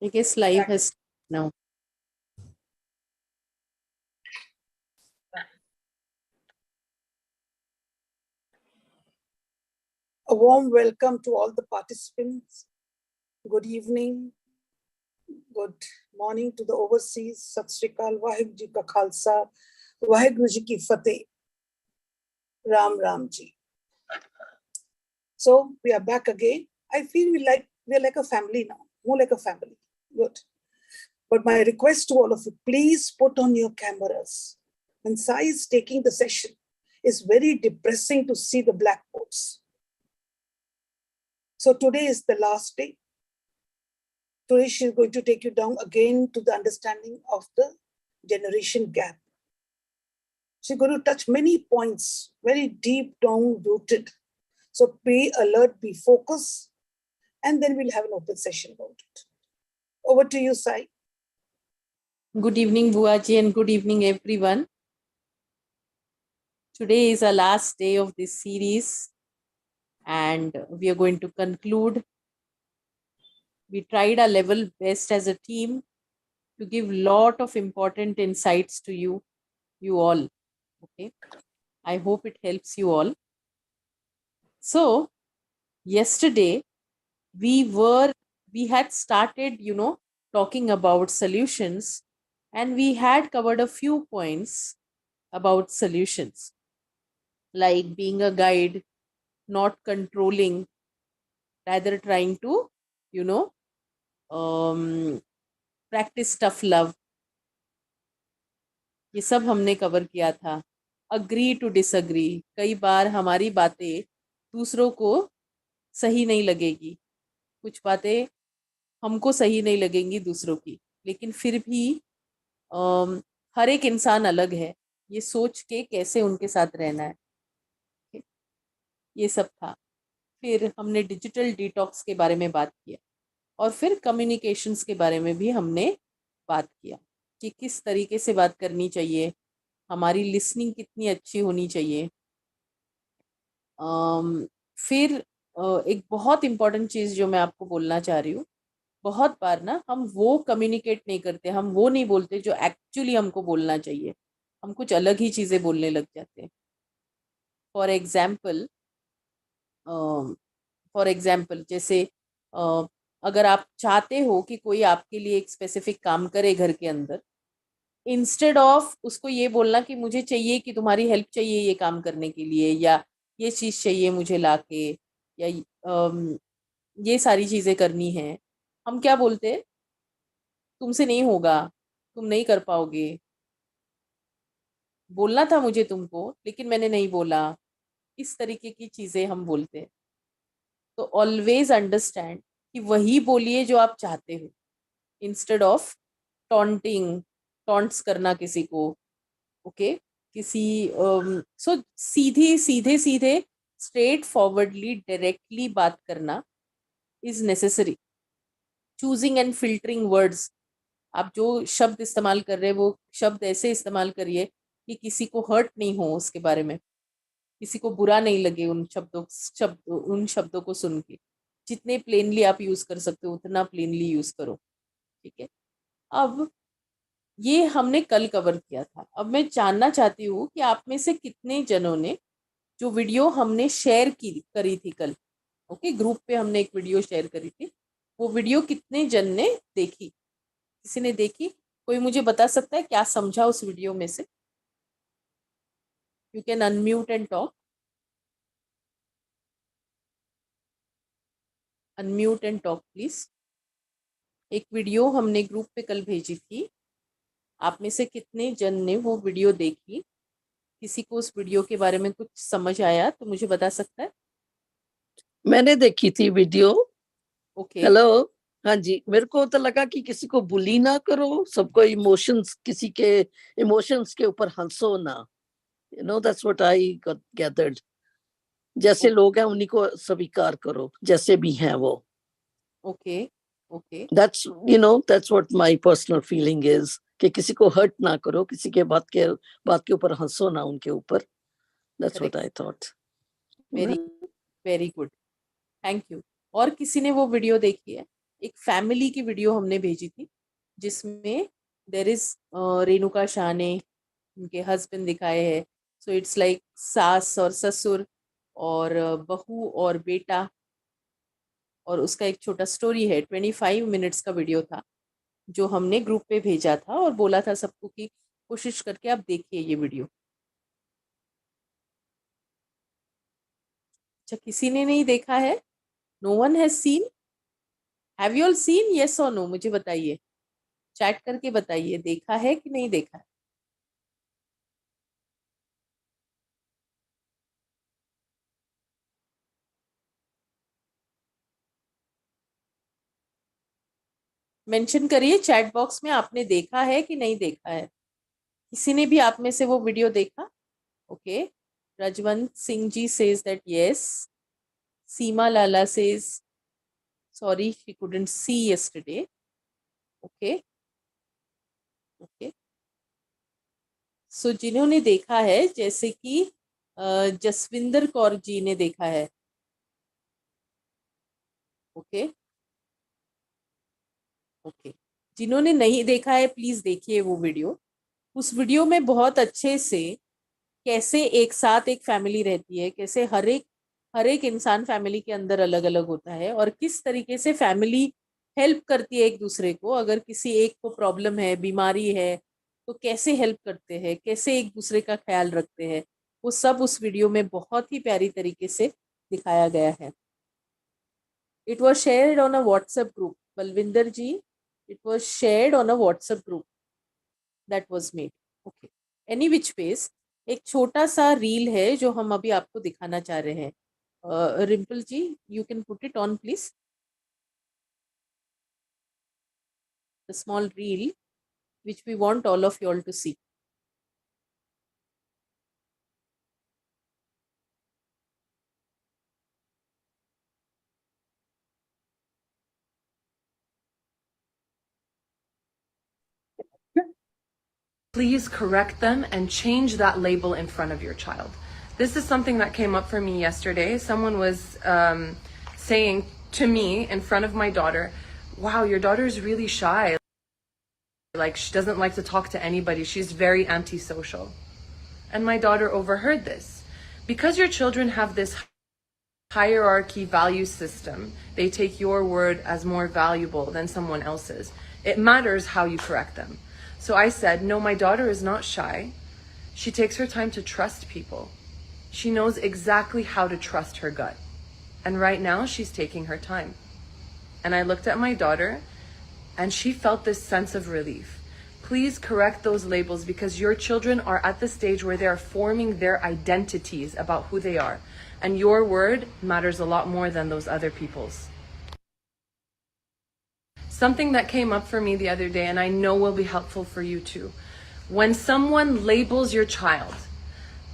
I guess live has now. A warm welcome to all the participants. Good evening, good morning to the overseas. Sat Sri Akal, Vaheguru Ji Ka Khalsa, Vaheguru Ji Ki Fateh. Ram Ram Ji. So we are back again. I feel we're like a family now, more like a family. Good. But my request to all of you, please put on your cameras. When Sai is taking the session, it's very depressing to see the blackboards. So today is the last day. Today she is going to take you down again to the understanding of the generation gap. She's going to touch many points, very deep down rooted. So be alert, be focused, and then we'll have an open session about it. Over to you, Sai. Good evening, Buaji, and good evening, everyone. Today is our last day of this series, and we are going to conclude. We tried our level best as a team to give lot of important insights to you all. Okay, I hope it helps you all. So yesterday we had started, talking about solutions, and we had covered a few points about solutions, like being a guide, not controlling, rather trying to, practice tough love. ये सब हमने cover किया था. Agree to disagree, कई बार हमारी बातें दूसरों को सही नहीं लगेगी, कुछ बातें हमको सही नहीं लगेंगी दूसरों की, लेकिन फिर भी हर एक इंसान अलग है, ये सोच के कैसे उनके साथ रहना है, ये सब था. फिर हमने डिजिटल डिटॉक्स के बारे में बात किया, और फिर कम्युनिकेशंस के बारे में भी हमने बात किया कि किस तरीके से बात करनी चाहिए, हमारी लिसनिंग कितनी अच्छी होनी चाहिए. फिर एक बहुत इम्पॉर्टेंट चीज़ जो मैं आपको बोलना चाह रही हूँ, बहुत बार ना हम वो कम्युनिकेट नहीं करते, हम वो नहीं बोलते जो एक्चुअली हमको बोलना चाहिए, हम कुछ अलग ही चीज़ें बोलने लग जाते हैं. फॉर एग्जाम्पल जैसे अगर आप चाहते हो कि कोई आपके लिए एक स्पेसिफिक काम करे घर के अंदर, इंस्टेड ऑफ उसको ये बोलना कि मुझे चाहिए कि तुम्हारी हेल्प चाहिए ये काम करने के लिए, या ये चीज़ चाहिए मुझे लाके, या ये सारी चीज़ें करनी है, हम क्या बोलते हैं, तुमसे नहीं होगा, तुम नहीं कर पाओगे, बोलना था मुझे तुमको लेकिन मैंने नहीं बोला, इस तरीके की चीज़ें हम बोलते हैं. तो ऑलवेज अंडरस्टैंड कि वही बोलिए जो आप चाहते हो, इंस्टेड ऑफ टॉन्ट्स करना किसी को. ओके, किसी सो सीधे स्ट्रेट फॉरवर्डली डायरेक्टली बात करना is necessary. Choosing and filtering words, आप जो शब्द इस्तेमाल कर रहे हैं वो शब्द ऐसे इस्तेमाल करिए कि किसी को हर्ट नहीं हो, उसके बारे में किसी को बुरा नहीं लगे उन शब्दों को सुन के. जितने प्लेनली आप यूज कर सकते हो उतना प्लेनली यूज करो. ठीक है, अब ये हमने कल कवर किया था. अब मैं जानना चाहती हूँ कि आप में से कितने जनों ने जो वीडियो हमने शेयर करी थी कल, ओके, ग्रुप पे हमने एक वीडियो शेयर करी थी, वो वीडियो कितने जन ने देखी? किसी ने देखी? कोई मुझे बता सकता है क्या समझा उस वीडियो में से? You can unmute and talk. Unmute and talk please. एक वीडियो हमने ग्रुप पे कल भेजी थी, आप में से कितने जन ने वो वीडियो देखी? किसी को उस वीडियो के बारे में कुछ समझ आया तो मुझे बता सकता है. मैंने देखी थी वीडियो. Okay, hello. हाँ जी, मेरे को तो लगा कि किसी को बुली ना करो, सबको इमोशंस, किसी के इमोशंस के ऊपर हंसो ना. You know, that's what I got gathered. जैसे लोग हैं उन्हीं को स्वीकार करो, जैसे भी हैं वो. Okay, okay, that's, you know, that's what my personal feeling is, कि किसी को हर्ट ना करो, किसी के बात के ऊपर हंसो ना उनके ऊपर. That's what I thought. Very very good, thank you. और किसी ने वो वीडियो देखी है? एक फैमिली की वीडियो हमने भेजी थी जिसमें देर इज रेणुका शाह ने उनके हस्बैंड दिखाए हैं. सो इट्स लाइक सास और ससुर और बहू और बेटा, और उसका एक छोटा स्टोरी है. 25 मिनट्स का वीडियो था जो हमने ग्रुप पे भेजा था और बोला था सबको कि कोशिश करके आप देखिए ये वीडियो. अच्छा, किसी ने नहीं देखा है? No one has seen? Have you all seen? Yes और नो मुझे बताइए, चैट करके बताइए देखा है कि नहीं देखा है. मेंशन करिए चैट बॉक्स में आपने देखा है कि नहीं देखा है. किसी ने भी आप में से वो वीडियो देखा? Okay, Rajwant Singh ji says that yes. Seema Lala says sorry she couldn't see yesterday. Okay, okay. So जिन्होंने देखा है, जैसे कि जसविंदर कौर जी ने देखा है. Okay, okay. जिन्होंने नहीं देखा है प्लीज देखिए वो वीडियो. उस वीडियो में बहुत अच्छे से कैसे एक साथ एक फैमिली रहती है, कैसे हर एक इंसान फैमिली के अंदर अलग अलग होता है, और किस तरीके से फैमिली हेल्प करती है एक दूसरे को. अगर किसी एक को प्रॉब्लम है, बीमारी है, तो कैसे हेल्प करते हैं, कैसे एक दूसरे का ख्याल रखते हैं, वो सब उस वीडियो में बहुत ही प्यारी तरीके से दिखाया गया है. It was shared on a WhatsApp group. Balwinder ji, it was shared on a WhatsApp group that was made. Okay, any which ways एक छोटा सा रील है जो हम अभी आपको दिखाना चाह रहे हैं. Rimpal ji, you can put it on please, the small reel which we want all of you all to see. Please correct them and change that label in front of your child. This is something that came up for me yesterday. Someone was saying to me in front of my daughter, wow, your daughter's really shy. Like, she doesn't like to talk to anybody. She's very antisocial. And my daughter overheard this. Because your children have this hierarchy value system, they take your word as more valuable than someone else's. It matters how you correct them. So I said, no, my daughter is not shy. She takes her time to trust people. She knows exactly how to trust her gut. And right now she's taking her time. And I looked at my daughter and she felt this sense of relief. Please correct those labels because your children are at the stage where they are forming their identities about who they are. And your word matters a lot more than those other people's. Something that came up for me the other day, and I know will be helpful for you too. When someone labels your child,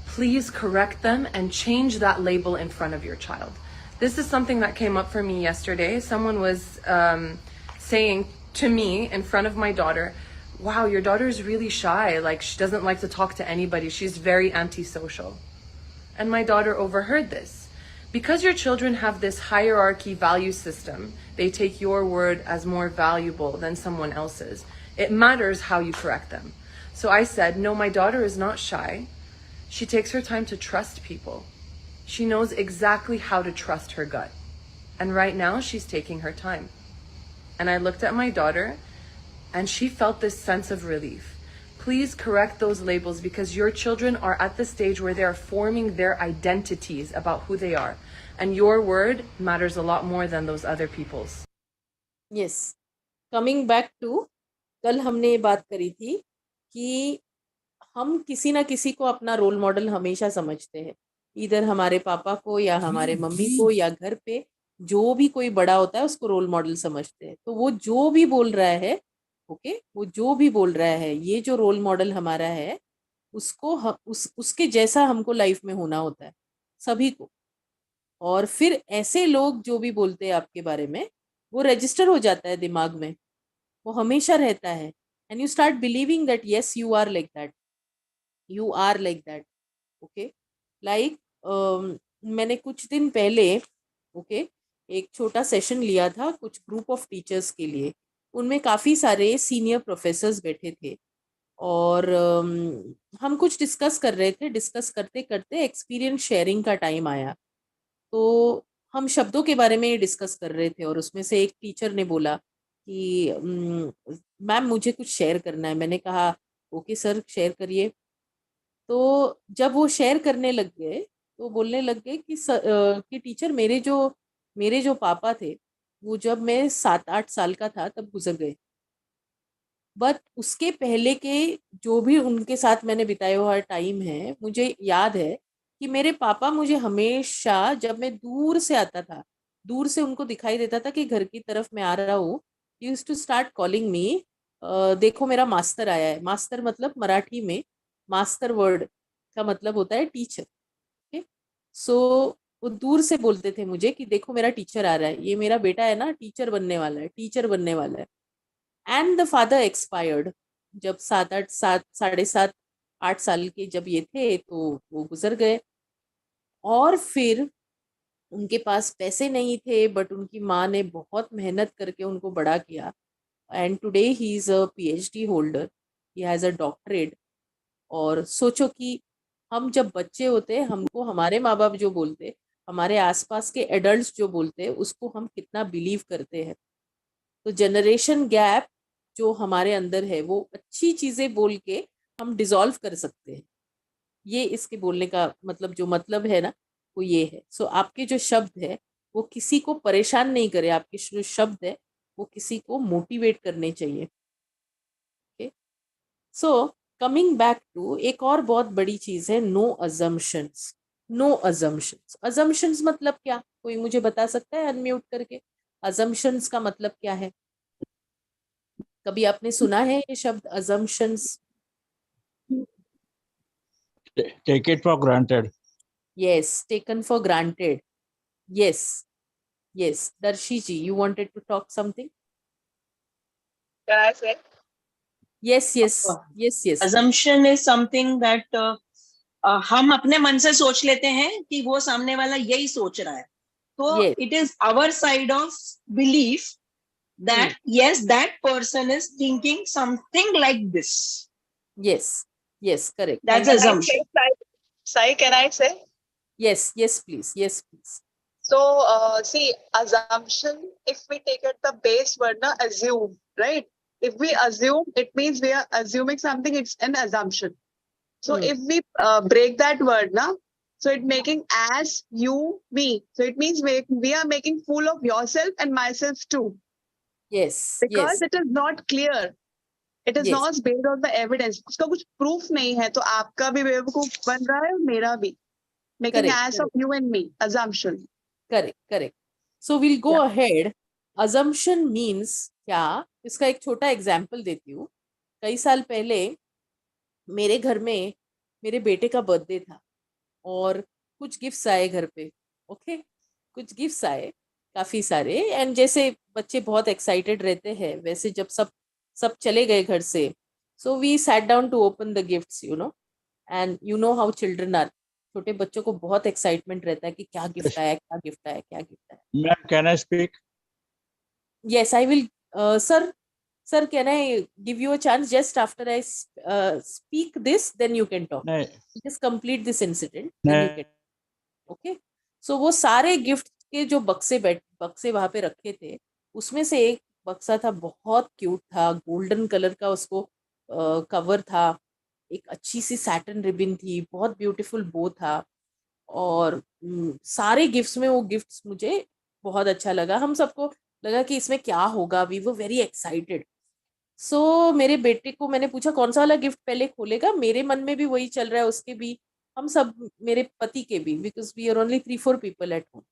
please correct them and change that label in front of your child. This is something that came up for me yesterday. Someone was saying to me in front of my daughter, wow, your daughter's really shy. Like, she doesn't like to talk to anybody. She's very antisocial. And my daughter overheard this. Because your children have this hierarchy value system, they take your word as more valuable than someone else's. It matters how you correct them. So I said, no, my daughter is not shy. She takes her time to trust people. She knows exactly how to trust her gut. And right now she's taking her time. And I looked at my daughter and she felt this sense of relief. Please correct those labels because your children are at the stage where they are forming their identities about who they are. And your word matters a lot more than those other people's. Yes. Coming back to, कल हमने ये बात करी थी कि हम किसी ना किसी को अपना रोल मॉडल हमेशा समझते हैं, इधर हमारे पापा को या हमारे मम्मी को या घर पे जो भी कोई बड़ा होता है उसको रोल मॉडल समझते हैं. तो वो जो भी बोल रहा है, ओके, वो जो भी बोल रहा है, ये जो रोल मॉडल हमारा है उसको उसके जैसा हमको लाइफ में होना होता है सभी को. और फिर ऐसे लोग जो भी बोलते हैं आपके बारे में वो रजिस्टर हो जाता है दिमाग में, वो हमेशा रहता है. And you start believing that yes you are like that, you are like that. Okay, like मैंने कुछ दिन पहले, ओके, एक छोटा सेशन लिया था कुछ ग्रुप ऑफ टीचर्स के लिए। उनमें काफ़ी सारे सीनियर प्रोफेसर्स बैठे थे और हम कुछ डिस्कस कर रहे थे। डिस्कस करते करते एक्सपीरियंस शेयरिंग का टाइम आया, तो हम शब्दों के बारे में डिस्कस कर रहे थे और उसमें से एक टीचर ने बोला कि मैम मुझे कुछ शेयर करना है। मैंने कहा ओके सर शेयर करिए। तो जब वो शेयर करने लग गए तो बोलने लग गए कि टीचर मेरे जो पापा थे वो जब मैं 7-8 साल का था तब गुजर गए, बट उसके पहले के जो भी उनके साथ मैंने बिताया हुआ टाइम है मुझे याद है कि मेरे पापा मुझे हमेशा जब मैं दूर से आता था, दूर से उनको दिखाई देता था कि घर की तरफ मैं आ रहा हूँ, use to start calling me, देखो मेरा मास्टर आया है। मास्टर मतलब मराठी में मास्टर वर्ड का मतलब होता है टीचर। ओके, सो वो दूर से बोलते थे मुझे कि देखो मेरा टीचर आ रहा है, ये मेरा बेटा है ना टीचर बनने वाला है, टीचर बनने वाला है। एंड द फादर एक्सपायर्ड जब 7-8 के जब ये थे तो वो गुजर गए। और फिर उनके पास पैसे नहीं थे, बट उनकी माँ ने बहुत मेहनत करके उनको बड़ा किया and today he is a PhD holder, he has a doctorate. और सोचो कि हम जब बच्चे होते हमको हमारे माँ बाप जो बोलते, हमारे आसपास के एडल्ट्स जो बोलते उसको हम कितना बिलीव करते हैं। तो जनरेशन गैप जो हमारे अंदर है वो अच्छी चीजें बोल के हम डिसॉल्व कर सकते हैं। ये इसके बोलने का मतलब जो मतलब है ना वो ये है। सो आपके जो शब्द है वो किसी को परेशान नहीं करे, आपके जो शब्द है वो किसी को मोटिवेट करने चाहिए। Okay, so coming back to एक और बहुत बड़ी चीज है no assumptions. No assumptions, assumptions मतलब क्या, कोई मुझे बता सकता है अनम्यूट करके? अजम्पशंस का मतलब क्या है? कभी आपने सुना है ये शब्द assumptions? Take it for granted. Yes, taken for granted. Yes, yes. Darshi ji, you wanted to talk something? Can I say? Yes yes yes yes. Assumption is something that हम अपने मन से सोच लेते हैं कि वो सामने वाला यही सोच रहा है, तो Yes. it is our side of belief that yes, that person is thinking something like this. Yes, yes, correct. That's Thank you. assumption. Sai, can I say? Yes, yes, please. Yes, please. So, see, assumption, if we take it the base word, na, assume, right? If we assume, it means we are assuming something, it's an assumption. So, if we break that word, na, so it making as, you, me. So, it means we are making fool of yourself and myself too. Yes, Because yes, it is not clear. It is Yes. not based on the evidence. उसका कुछ proof नहीं है, तो आपका भी बेवकूफ बन रहा है और मेरा भी. Making Correct, ass of correct. you and me. Assumption. correct, correct. So we'll go ahead. Assumption means क्या? इसका एक छोटा एग्जाम्पल देती हूँ। कई साल पहले मेरे घर में मेरे बेटे का बर्थडे था और कुछ गिफ्ट्स आए घर पे। ओके, कुछ गिफ्ट्स आए काफी सारे, एंड जैसे बच्चे बहुत एक्साइटेड रहते हैं वैसे जब सब चले गए घर से, so we sat down to open the gifts, and you know how children are. छोटे बच्चों को बहुत एक्साइटमेंट रहता है कि क्या गिफ्ट आया, क्या गिफ्ट आया, क्या गिफ्ट आया। Ma'am, can I speak? Yes, I will. Sir, can I give you a chance just after I speak this? Then you can talk. नहीं, Just complete this incident, then you can. Okay, so वो सारे gift के जो बक्से वहां पे रखे थे, उसमें से एक बक्सा था, बहुत क्यूट था, गोल्डन कलर का उसको कवर था, एक अच्छी सी सैटिन रिबन थी, बहुत ब्यूटीफुल बो था। और सारे गिफ्ट्स में वो गिफ्ट्स मुझे बहुत अच्छा लगा। हम सबको लगा कि इसमें क्या होगा, वी वर वेरी एक्साइटेड। सो मेरे बेटे को मैंने पूछा कौन सा वाला गिफ्ट पहले खोलेगा। मेरे मन में भी वही चल रहा है, उसके भी, हम सब, मेरे पति के भी, because we are only 3-4 people at home.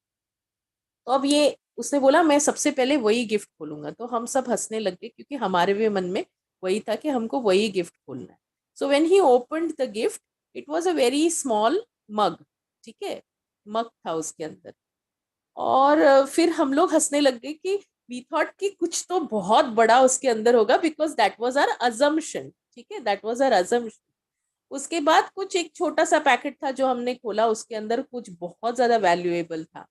तो अब ये उसने बोला मैं सबसे पहले वही गिफ्ट खोलूंगा, तो हम सब हंसने लग गए क्योंकि हमारे भी मन में वही था कि हमको वही गिफ्ट खोलना है। So when he opened the gift, it was a very small mug. ठीक है, मग था उसके अंदर। और फिर हम लोग हंसने लग गए कि वी थॉट कि कुछ तो बहुत बड़ा उसके अंदर होगा, because that was our assumption. ठीक है, दैट वाज आवर अजम्पशन। उसके बाद कुछ एक छोटा सा पैकेट था जो हमने खोला, उसके अंदर कुछ बहुत ज्यादा वैल्यूएबल था।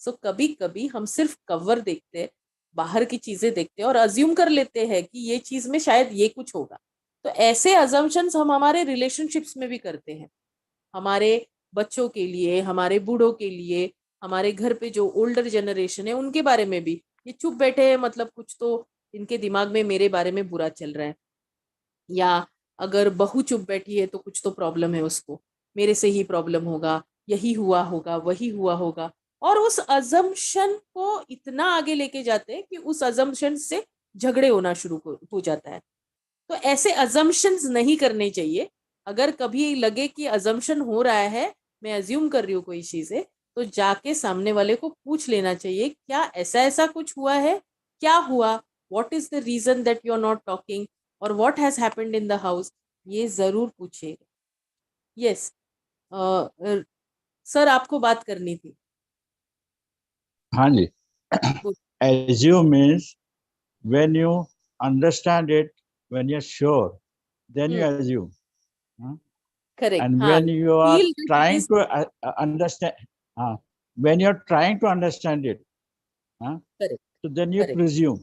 सो कभी कभी हम सिर्फ कवर देखते हैं, बाहर की चीजें देखते हैं और अज्यूम कर लेते हैं कि ये चीज में शायद ये कुछ होगा। तो ऐसे अजम्पशंस हम हमारे रिलेशनशिप्स में भी करते हैं, हमारे बच्चों के लिए, हमारे बूढ़ों के लिए, हमारे घर पे जो ओल्डर जनरेशन है उनके बारे में भी। ये चुप बैठे हैं मतलब कुछ तो इनके दिमाग में मेरे बारे में बुरा चल रहा है, या अगर बहू चुप बैठी है तो कुछ तो प्रॉब्लम है उसको, मेरे से ही प्रॉब्लम होगा, यही हुआ होगा, वही हुआ होगा। और उस अजम्पशन को इतना आगे लेके जाते हैं कि उस अजम्पशन से झगड़े होना शुरू हो जाता है। तो ऐसे अजम्पशंस नहीं करने चाहिए। अगर कभी लगे कि अजम्पशन हो रहा है, मैं अज्यूम कर रही हूँ कोई चीज है, तो जाके सामने वाले को पूछ लेना चाहिए, क्या ऐसा ऐसा कुछ हुआ है, क्या हुआ, what is the reason that you are not talking, और what has happened in the house, ये जरूर पूछिएगा। यस सर, आपको बात करनी थी। हाँ जी. Good. Assume means when you understand it, when you're sure, then you assume. huh? Correct, And हाँ, when you are feel that it trying is to understand, when you're trying to understand it, correct, so then you correct, presume.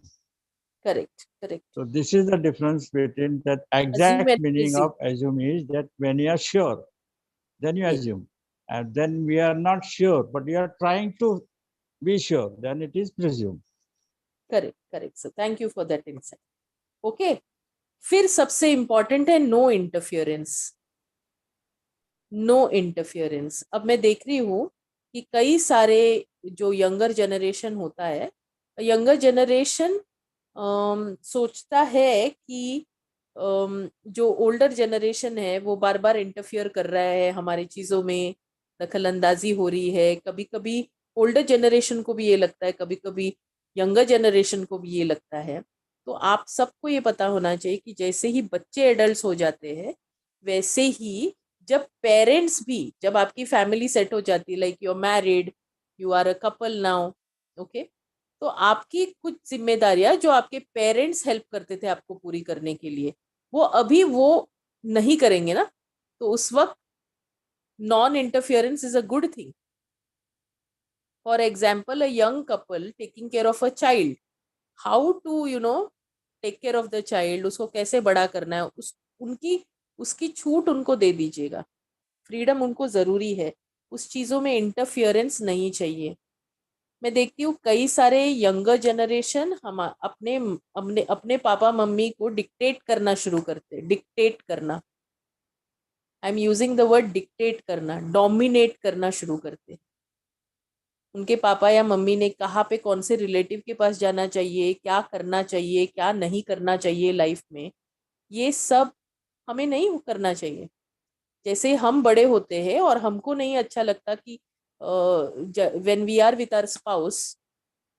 correct. So this is the difference between that Assume exact and meaning presume. of assume is that when you are sure, then you Yes. assume. And then we are not sure, but you are trying to be sure, then it is presume. Correct sir, thank you for that insight. Okay, फिर सबसे important है no interference. No interference. अब मैं देख रही हूँ कि कई सारे जो यंगर जनरेशन होता है, यंगर जनरेशन सोचता है कि जो ओल्डर जनरेशन है वो बार बार इंटरफियर कर रहा है हमारी चीज़ों में, दखल अंदाजी हो रही है। कभी कभी ओल्डर जनरेशन को भी ये लगता है, कभी कभी यंगर जनरेशन को भी ये लगता है। तो आप सबको ये पता होना चाहिए कि जैसे ही बच्चे एडल्ट हो जाते हैं, वैसे ही जब पेरेंट्स भी, जब आपकी फैमिली सेट हो जाती है, like you are married, you are a couple now, okay, तो आपकी कुछ जिम्मेदारियां जो आपके पेरेंट्स हेल्प करते थे आपको पूरी करने के लिए, वो अभी वो नहीं करेंगे ना। तो उस वक्त non interference is a good thing. For example, a young couple taking care of a child, how to take care of the child, उसको कैसे बड़ा करना है, उनकी उसकी छूट उनको दे दीजिएगा, फ्रीडम उनको जरूरी है, उस चीजों में इंटरफियरेंस नहीं चाहिए। मैं देखती हूँ कई सारे यंगर जनरेशन हम अपने अपने अपने पापा मम्मी को डिक्टेट करना शुरू करते, डिक्टेट करना, I am using the word dictate करना, डोमिनेट करना शुरू करते। उनके पापा या मम्मी ने कहाँ पे कौन से रिलेटिव के पास जाना चाहिए, क्या करना चाहिए, क्या नहीं करना चाहिए लाइफ में, ये सब हमें नहीं करना चाहिए। जैसे हम बड़े होते हैं और हमको नहीं अच्छा लगता कि when we are with our spouse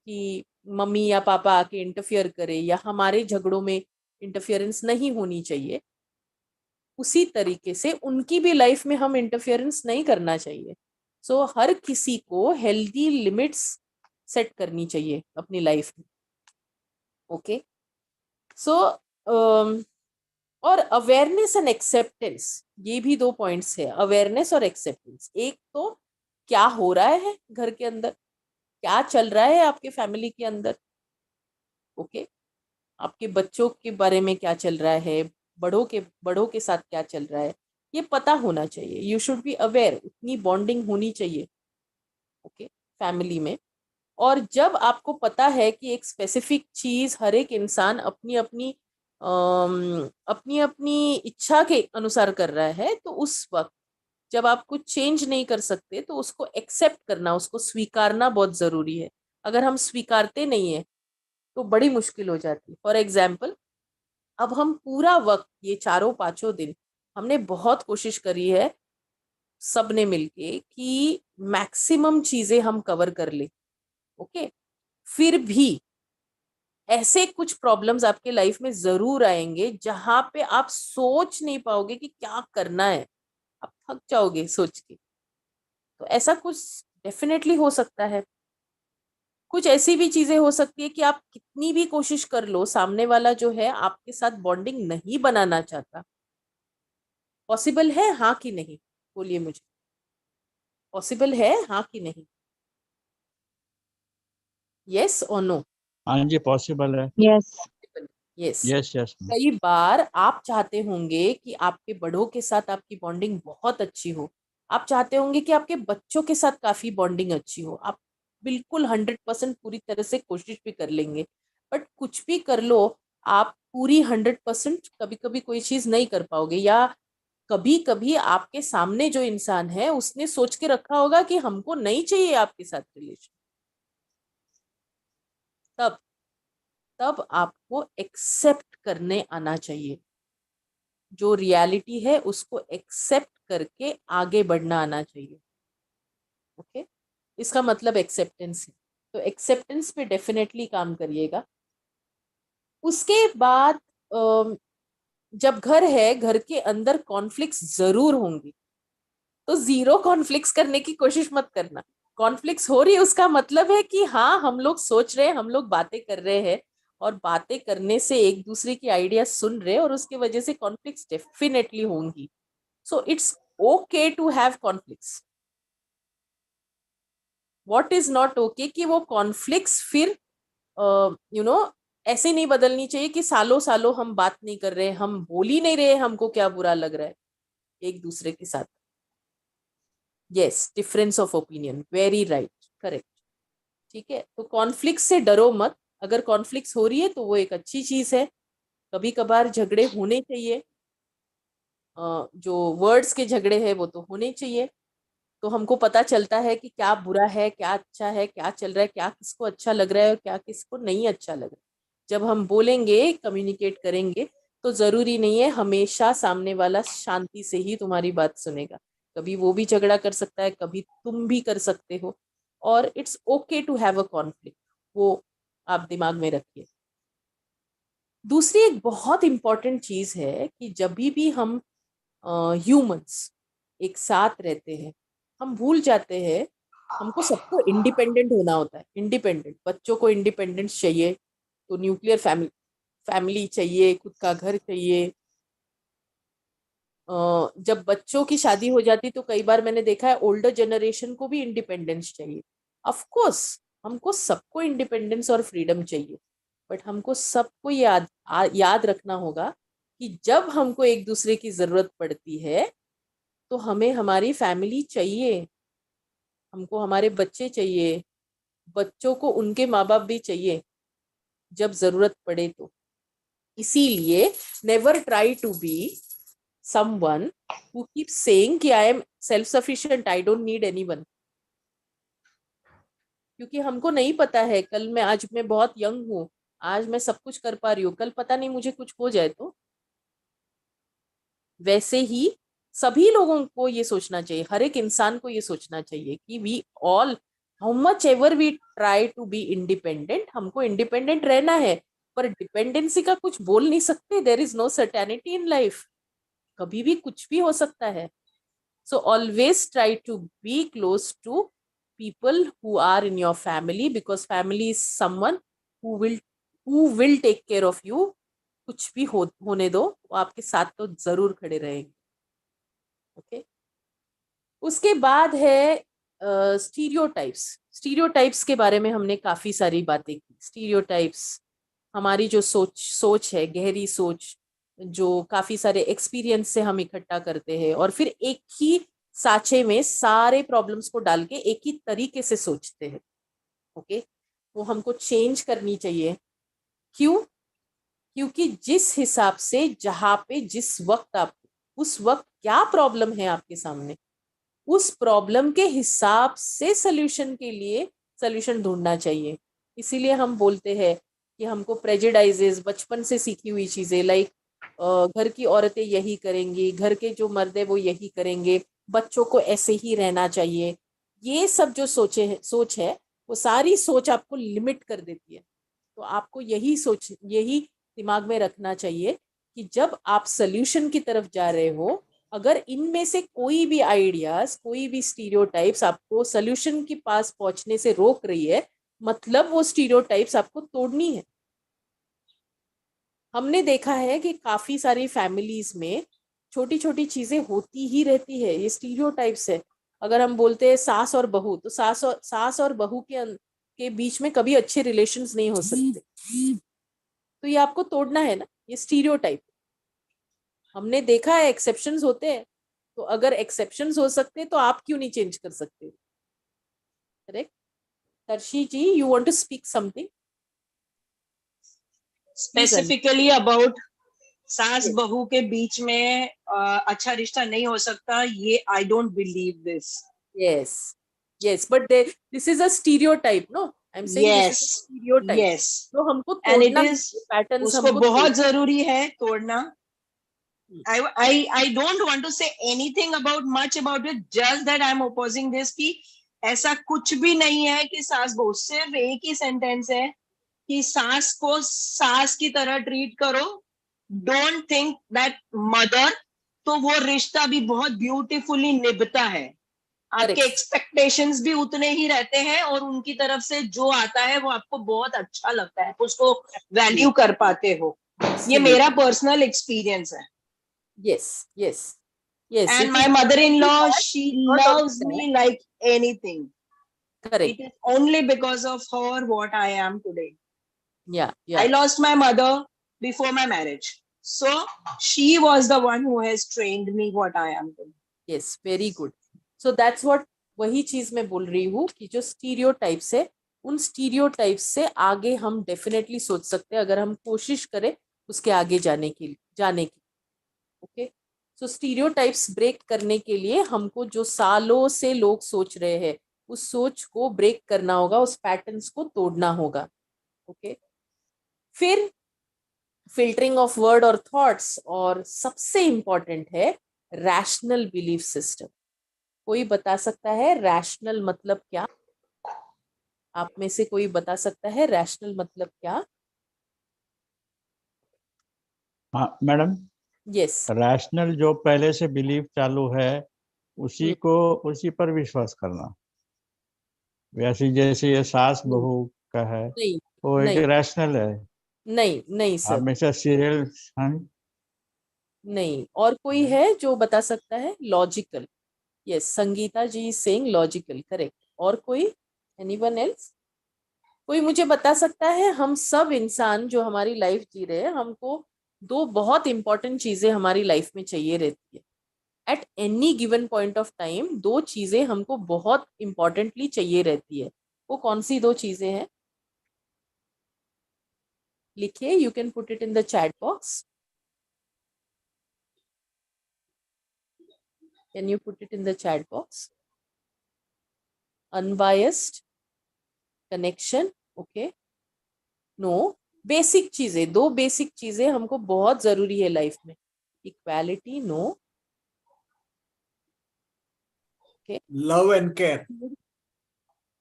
कि मम्मी या पापा आके इंटरफियर करे या हमारे झगड़ों में इंटरफियरेंस नहीं होनी चाहिए, उसी तरीके से उनकी भी लाइफ में हम इंटरफियरेंस नहीं करना चाहिए। सो हर किसी को हेल्दी लिमिट्स सेट करनी चाहिए अपनी लाइफ में। ओके, सो और अवेयरनेस एंड एक्सेप्टेंस, ये भी दो पॉइंट्स है, अवेयरनेस और एक्सेप्टेंस। एक तो क्या हो रहा है घर के अंदर, क्या चल रहा है आपके फैमिली के अंदर, ओके, आपके बच्चों के बारे में क्या चल रहा है, बड़ों के साथ क्या चल रहा है, ये पता होना चाहिए। यू शुड बी अवेयर, उतनी बॉन्डिंग होनी चाहिए, ओके, फैमिली में। और जब आपको पता है कि एक स्पेसिफिक चीज हर एक इंसान अपनी अपनी अपनी अपनी इच्छा के अनुसार कर रहा है, तो उस वक्त जब आप कुछ चेंज नहीं कर सकते तो उसको एक्सेप्ट करना, उसको स्वीकारना बहुत जरूरी है। अगर हम स्वीकारते नहीं है तो बड़ी मुश्किल हो जाती है। फॉर एग्जाम्पल, अब हम पूरा वक्त ये चारों पांचों दिन हमने बहुत कोशिश करी है सबने मिलके कि मैक्सिमम चीजें हम कवर कर ले, ओके, फिर भी ऐसे कुछ प्रॉब्लम्स आपके लाइफ में जरूर आएंगे जहां पे आप सोच नहीं पाओगे कि क्या करना है, आप थक जाओगे सोच के। तो ऐसा कुछ डेफिनेटली हो सकता है। कुछ ऐसी भी चीजें हो सकती है कि आप कितनी भी कोशिश कर लो, सामने वाला जो है आपके साथ बॉन्डिंग नहीं बनाना चाहता। पॉसिबल है हाँ कि नहीं, बोलिए मुझे, पॉसिबल है हाँ कि नहीं? Yes or no? हाँ जी, पॉसिबल है। Yes. Yes. Yes yes. कई बार आप चाहते होंगे कि आपके बड़ों के साथ आपकी बॉन्डिंग बहुत अच्छी हो, आप चाहते होंगे कि आपके बच्चों के साथ काफी बॉन्डिंग अच्छी हो, आप बिल्कुल 100% पूरी तरह से कोशिश भी कर लेंगे, बट कुछ भी कर लो, आप पूरी 100% कभी कभी कोई चीज नहीं कर पाओगे, या कभी कभी आपके सामने जो इंसान है उसने सोच के रखा होगा कि हमको नहीं चाहिए आपके साथ रिलेशन। तब तब आपको एक्सेप्ट करने आना चाहिए, जो रियलिटी है उसको एक्सेप्ट करके आगे बढ़ना आना चाहिए। ओके, इसका मतलब एक्सेप्टेंस है, तो एक्सेप्टेंस पे डेफिनेटली काम करिएगा। उसके बाद जब घर है, घर के अंदर कॉन्फ्लिक्ट्स जरूर होंगी, तो जीरो कॉन्फ्लिक्ट्स करने की कोशिश मत करना। कॉन्फ्लिक्ट्स हो रही है उसका मतलब है कि हाँ, हम लोग सोच रहे हैं, हम लोग बातें कर रहे हैं, और बातें करने से एक दूसरे की आइडिया सुन रहे हैं, और उसके वजह से कॉन्फ्लिक्ट्स डेफिनेटली होंगी। So it's okay to have conflicts. What is not okay कि वो कॉन्फ्लिक्ट्स फिर ऐसे नहीं बदलनी चाहिए कि सालों सालों हम बात नहीं कर रहे, हम बोल ही नहीं रहे, हमको क्या बुरा लग रहा है एक दूसरे के साथ। Yes, difference of opinion, very right, correct. ठीक है, तो कॉन्फ्लिक्ट से डरो मत। अगर कॉन्फ्लिक्ट हो रही है तो वो एक अच्छी चीज है। कभी कभार झगड़े होने चाहिए, जो वर्ड्स के झगड़े हैं वो तो होने चाहिए, तो हमको पता चलता है कि क्या बुरा है, क्या अच्छा है, क्या चल रहा है, क्या किसको अच्छा लग रहा है और क्या किसको नहीं अच्छा लग रहा है। जब हम बोलेंगे, कम्युनिकेट करेंगे, तो जरूरी नहीं है हमेशा सामने वाला शांति से ही तुम्हारी बात सुनेगा। कभी वो भी झगड़ा कर सकता है, कभी तुम भी कर सकते हो, और it's okay to have a conflict, वो आप दिमाग में रखिए। दूसरी एक बहुत इंपॉर्टेंट चीज है कि जब भी हम ह्यूमंस एक साथ रहते हैं, हम भूल जाते हैं, हमको सबको इंडिपेंडेंट होना होता है। इंडिपेंडेंट, बच्चों को इंडिपेंडेंस चाहिए, तो न्यूक्लियर फैमिली चाहिए, खुद का घर चाहिए। जब बच्चों की शादी हो जाती तो कई बार मैंने देखा है ओल्डर जनरेशन को भी इंडिपेंडेंस चाहिए। ऑफ कोर्स हमको सबको इंडिपेंडेंस और फ्रीडम चाहिए, बट हमको सबको याद रखना होगा कि जब हमको एक दूसरे की जरूरत पड़ती है तो हमें हमारी फैमिली चाहिए, हमको हमारे बच्चे चाहिए, बच्चों को उनके माँ बाप भी चाहिए जब जरूरत पड़े तो। इसीलिए never try to be someone who keeps saying कि I am self-sufficient, I don't need anyone। क्योंकि हमको नहीं पता है, कल मैं, आज मैं बहुत यंग हूँ, आज मैं सब कुछ कर पा रही हूँ, कल पता नहीं मुझे कुछ हो जाए तो। वैसे ही सभी लोगों को ये सोचना चाहिए, हर एक इंसान को ये सोचना चाहिए कि we all, how much ever we try to be independent, हमको इंडिपेंडेंट रहना है, पर डिपेंडेंसी का कुछ बोल नहीं सकते। There is no certainty in life, कभी भी कुछ भी हो सकता है। So always try to be close to people who are in your family, because family is someone who will take care of you। कुछ भी होने दो, वो आपके साथ तो जरूर खड़े रहेंगे। ओके, उसके बाद है स्टीरियोटाइप्स। स्टीरियोटाइप्स के बारे में हमने काफी सारी बातें की। स्टीरियोटाइप्स हमारी जो सोच है, गहरी सोच, जो काफी सारे एक्सपीरियंस से हम इकट्ठा करते हैं, और फिर एक ही साचे में सारे प्रॉब्लम्स को डाल के एक ही तरीके से सोचते हैं। ओके, वो हमको चेंज करनी चाहिए। क्यों? क्योंकि जिस हिसाब से, जहां पे, जिस वक्त आप, उस वक्त क्या प्रॉब्लम है आपके सामने, उस प्रॉब्लम के हिसाब से सोल्यूशन के लिए सोल्यूशन ढूंढना चाहिए। इसीलिए हम बोलते हैं कि हमको प्रेजुडाइजेस, बचपन से सीखी हुई चीजें, लाइक घर की औरतें यही करेंगी, घर के जो मर्द है वो यही करेंगे, बच्चों को ऐसे ही रहना चाहिए, ये सब जो सोच है, वो सारी सोच आपको लिमिट कर देती है। तो आपको यही दिमाग में रखना चाहिए कि जब आप सोल्यूशन की तरफ जा रहे हो, अगर इनमें से कोई भी आइडियाज, कोई भी स्टीरियोटाइप्स आपको सोल्यूशन के पास पहुंचने से रोक रही है, मतलब वो स्टीरियोटाइप्स आपको तोड़नी है। हमने देखा है कि काफी सारी फैमिलीज में छोटी छोटी चीजें होती ही रहती है, ये स्टीरियोटाइप्स है। अगर हम बोलते हैं सास और बहू, तो सास और बहू के बीच में कभी अच्छे रिलेशंस नहीं हो सकते, तो ये आपको तोड़ना है ना, ये स्टीरियोटाइप। हमने देखा है एक्सेप्शंस होते हैं, तो अगर एक्सेप्शंस हो सकते तो आप क्यों नहीं चेंज कर सकते? Correct. Tarshi ji, you want to speak something? Specifically about सास Yes. बहू के बीच में अच्छा रिश्ता नहीं हो सकता, ये I don't believe this. yes but this is a stereotype, no, I'm saying this is a yes stereotype, yes तो हमको एंड इट तोड़ना, इज, पैटर्न्स उसको हमको बहुत जरूरी है तोड़ना। Hmm. I don't want to say anything about much about it, just that I'm opposing this कि ऐसा कुछ भी नहीं है कि सास बहू, सिर्फ एक ही सेंटेंस है कि सास को सास की तरह ट्रीट करो, डोंट थिंक दैट मदर, तो वो रिश्ता भी बहुत ब्यूटीफुली निभता है। आपके Correct. एक्सपेक्टेशंस भी उतने ही रहते हैं और उनकी तरफ से जो आता है वो आपको बहुत अच्छा लगता है, उसको वैल्यू कर पाते हो। ये Absolutely. मेरा पर्सनल एक्सपीरियंस है। yes yes And it my is mother-in-law, that, she not only loves that. me like anything. Correct. It is only because of her what I am today. yeah I lost my mother before my marriage, so she was the one who has trained me what I am today. yes very good. so that's what, वही चीज मैं बोल रही हूँ कि जो stereotypes है, उन स्टीरियोटाइप्स से आगे हम डेफिनेटली सोच सकते हैं अगर हम कोशिश करें उसके आगे जाने की। ओके, सो स्टीरियोटाइप्स ब्रेक करने के लिए हमको जो सालों से लोग सोच रहे हैं, उस सोच को ब्रेक करना होगा, उस पैटर्न्स को तोड़ना होगा। ओके, फिर फिल्टरिंग ऑफ वर्ड और थॉट्स, और सबसे इंपॉर्टेंट है रैशनल बिलीफ सिस्टम। कोई बता सकता है रैशनल मतलब क्या? आप में से कोई बता सकता है रैशनल मतलब क्या? हाँ मैडम, यस। रैशनल जो पहले से बिलीफ चालू है उसी को, उसी पर विश्वास करना। वैसे जैसे ये सास बहू का है, नहीं वो एक नहीं रैशनल है। नहीं सर, हमेशा सीरियल, हाँ नहीं। और कोई है जो बता सकता है? Logical. Yes, Sangeeta ji is saying logical, correct. और कोई? Anyone else? कोई मुझे बता सकता है? हम सब इंसान जो हमारी लाइफ जी रहे हैं, हमको दो बहुत इंपॉर्टेंट चीजें हमारी लाइफ में चाहिए रहती है। At any given point of time दो चीजें हमको बहुत इंपॉर्टेंटली चाहिए रहती है। वो कौन सी दो चीजें हैं? लिखिए, you can put it in the chat box. Can you put it in the chat box? Unbiased, connection, okay, no, basic चीजें, दो बेसिक चीजें हमको बहुत जरूरी है लाइफ में। Equality, no, okay, love and care.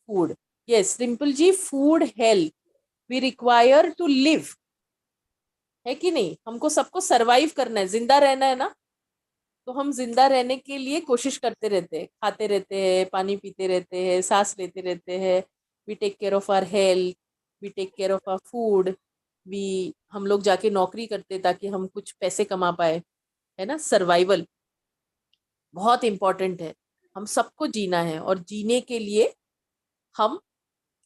Food, yes, Rimpal ji, food, health, we require to live, है कि नहीं? हमको सबको सरवाइव करना है, जिंदा रहना है ना, तो हम जिंदा रहने के लिए कोशिश करते रहते हैं, खाते रहते हैं, पानी पीते रहते हैं, सांस लेते रहते हैं। We take care of our health, we take care of our food, हम लोग जाके नौकरी करते ताकि हम कुछ पैसे कमा पाए, है ना। सर्वाइवल बहुत इंपॉर्टेंट है, हम सबको जीना है, और जीने के लिए हम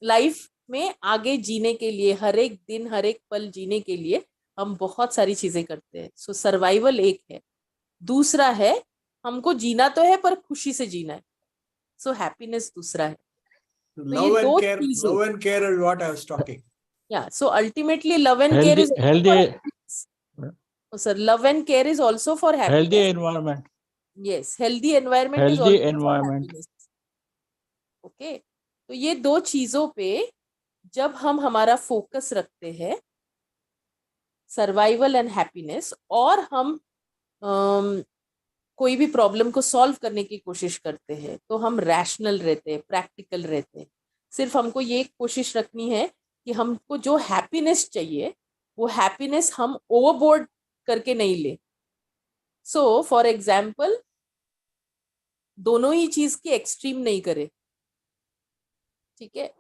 लाइफ में आगे जीने के लिए, हर एक दिन हर एक पल जीने के लिए हम बहुत सारी चीजें करते हैं। सो सर्वाइवल एक है। दूसरा है, हमको जीना तो है पर खुशी से जीना है, सो हैप्पीनेस दूसरा है। तो ये दो चीजें, Love and care is what I was talking. या so ultimately love and care is sir, love and care is also for healthy happiness. Environment, yes, healthy environment is healthy also for environment. Happiness. Okay, तो ये दो चीजों पे जब हम हमारा focus रखते हैं, सर्वाइवल एंड हैप्पीनेस, और हम कोई भी प्रॉब्लम को सॉल्व करने की कोशिश करते हैं, तो हम रैशनल रहते हैं, प्रैक्टिकल रहते हैं। सिर्फ हमको ये कोशिश रखनी है कि हमको जो हैप्पीनेस चाहिए, वो हैप्पीनेस हम ओवरबोर्ड करके नहीं ले। सो फॉर एग्जाम्पल, दोनों ही चीज की एक्सट्रीम नहीं करे, ठीक है।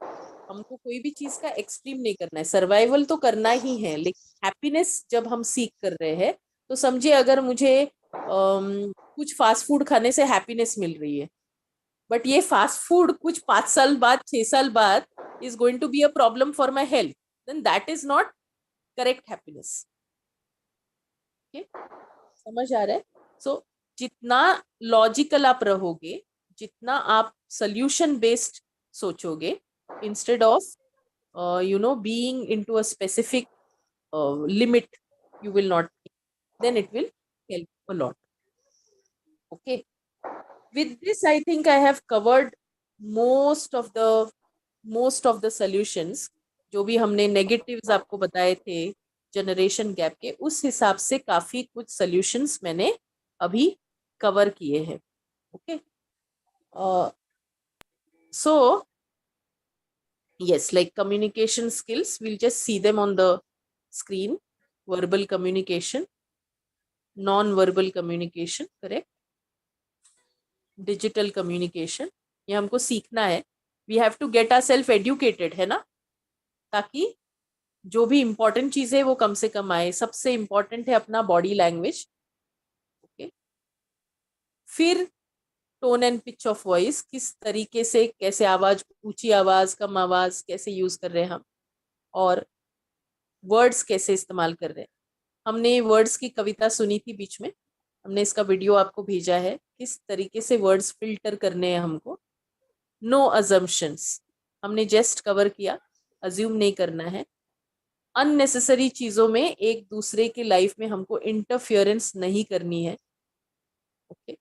हमको कोई भी चीज का एक्सट्रीम नहीं करना है, सर्वाइवल तो करना ही है, लेकिन हैप्पीनेस जब हम सीख कर रहे हैं, तो समझिए अगर मुझे कुछ फास्ट फूड खाने से हैप्पीनेस मिल रही है, बट ये फास्ट फूड कुछ 5 साल बाद, 6 साल बाद is going to be a problem for my health, then that is not correct happiness. Okay, समझ आ रहा है? So जितना लॉजिकल आप रहोगे, जितना आप solution based सोचोगे, instead of being into a specific limit, you will not, then it will help a lot. Okay, with this I think I have covered most of the solutions. जो भी हमने negatives आपको बताए थे generation gap के, उस हिसाब से काफी कुछ सॉल्यूशंस मैंने अभी कवर किए हैं. Okay, so yes, like communication skills, we'll just see them on the screen. Verbal communication, non-verbal communication, correct? Digital communication, ये हमको सीखना है. We have to get ourselves educated, है ना, ताकि जो भी इम्पोर्टेंट चीज है वो कम से कम आए. सबसे इम्पोर्टेंट है अपना बॉडी लैंग्वेज. ओके, फिर tone and pitch of voice, किस तरीके से, कैसे आवाज, ऊंची आवाज, कम आवाज कैसे यूज कर रहे हैं हम, और वर्ड्स कैसे इस्तेमाल कर रहे हैं. हमने वर्ड्स की कविता सुनी थी बीच में, हमने इसका वीडियो आपको भेजा है, किस तरीके से वर्ड्स फिल्टर करने हैं हमको. नो अजम्पशंस, हमने जस्ट कवर किया, अज्यूम नहीं करना है. अननेसेसरी चीजों में एक दूसरे की लाइफ में हमको इंटरफियरेंस नहीं करनी है. ओके,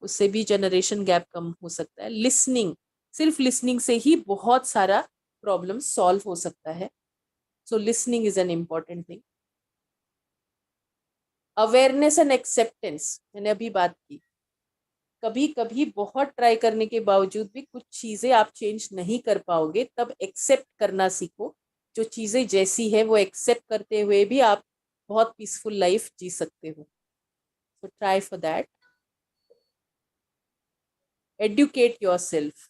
उससे भी जनरेशन गैप कम हो सकता है. लिसनिंग, सिर्फ लिसनिंग से ही बहुत सारा प्रॉब्लम सॉल्व हो सकता है. So listening is an important thing. Awareness and acceptance, मैंने अभी बात की. कभी कभी बहुत ट्राई करने के बावजूद भी कुछ चीजें आप चेंज नहीं कर पाओगे, तब एक्सेप्ट करना सीखो. जो चीजें जैसी है वो एक्सेप्ट करते हुए भी आप बहुत पीसफुल लाइफ जी सकते हो. So try for that. Educate yourself.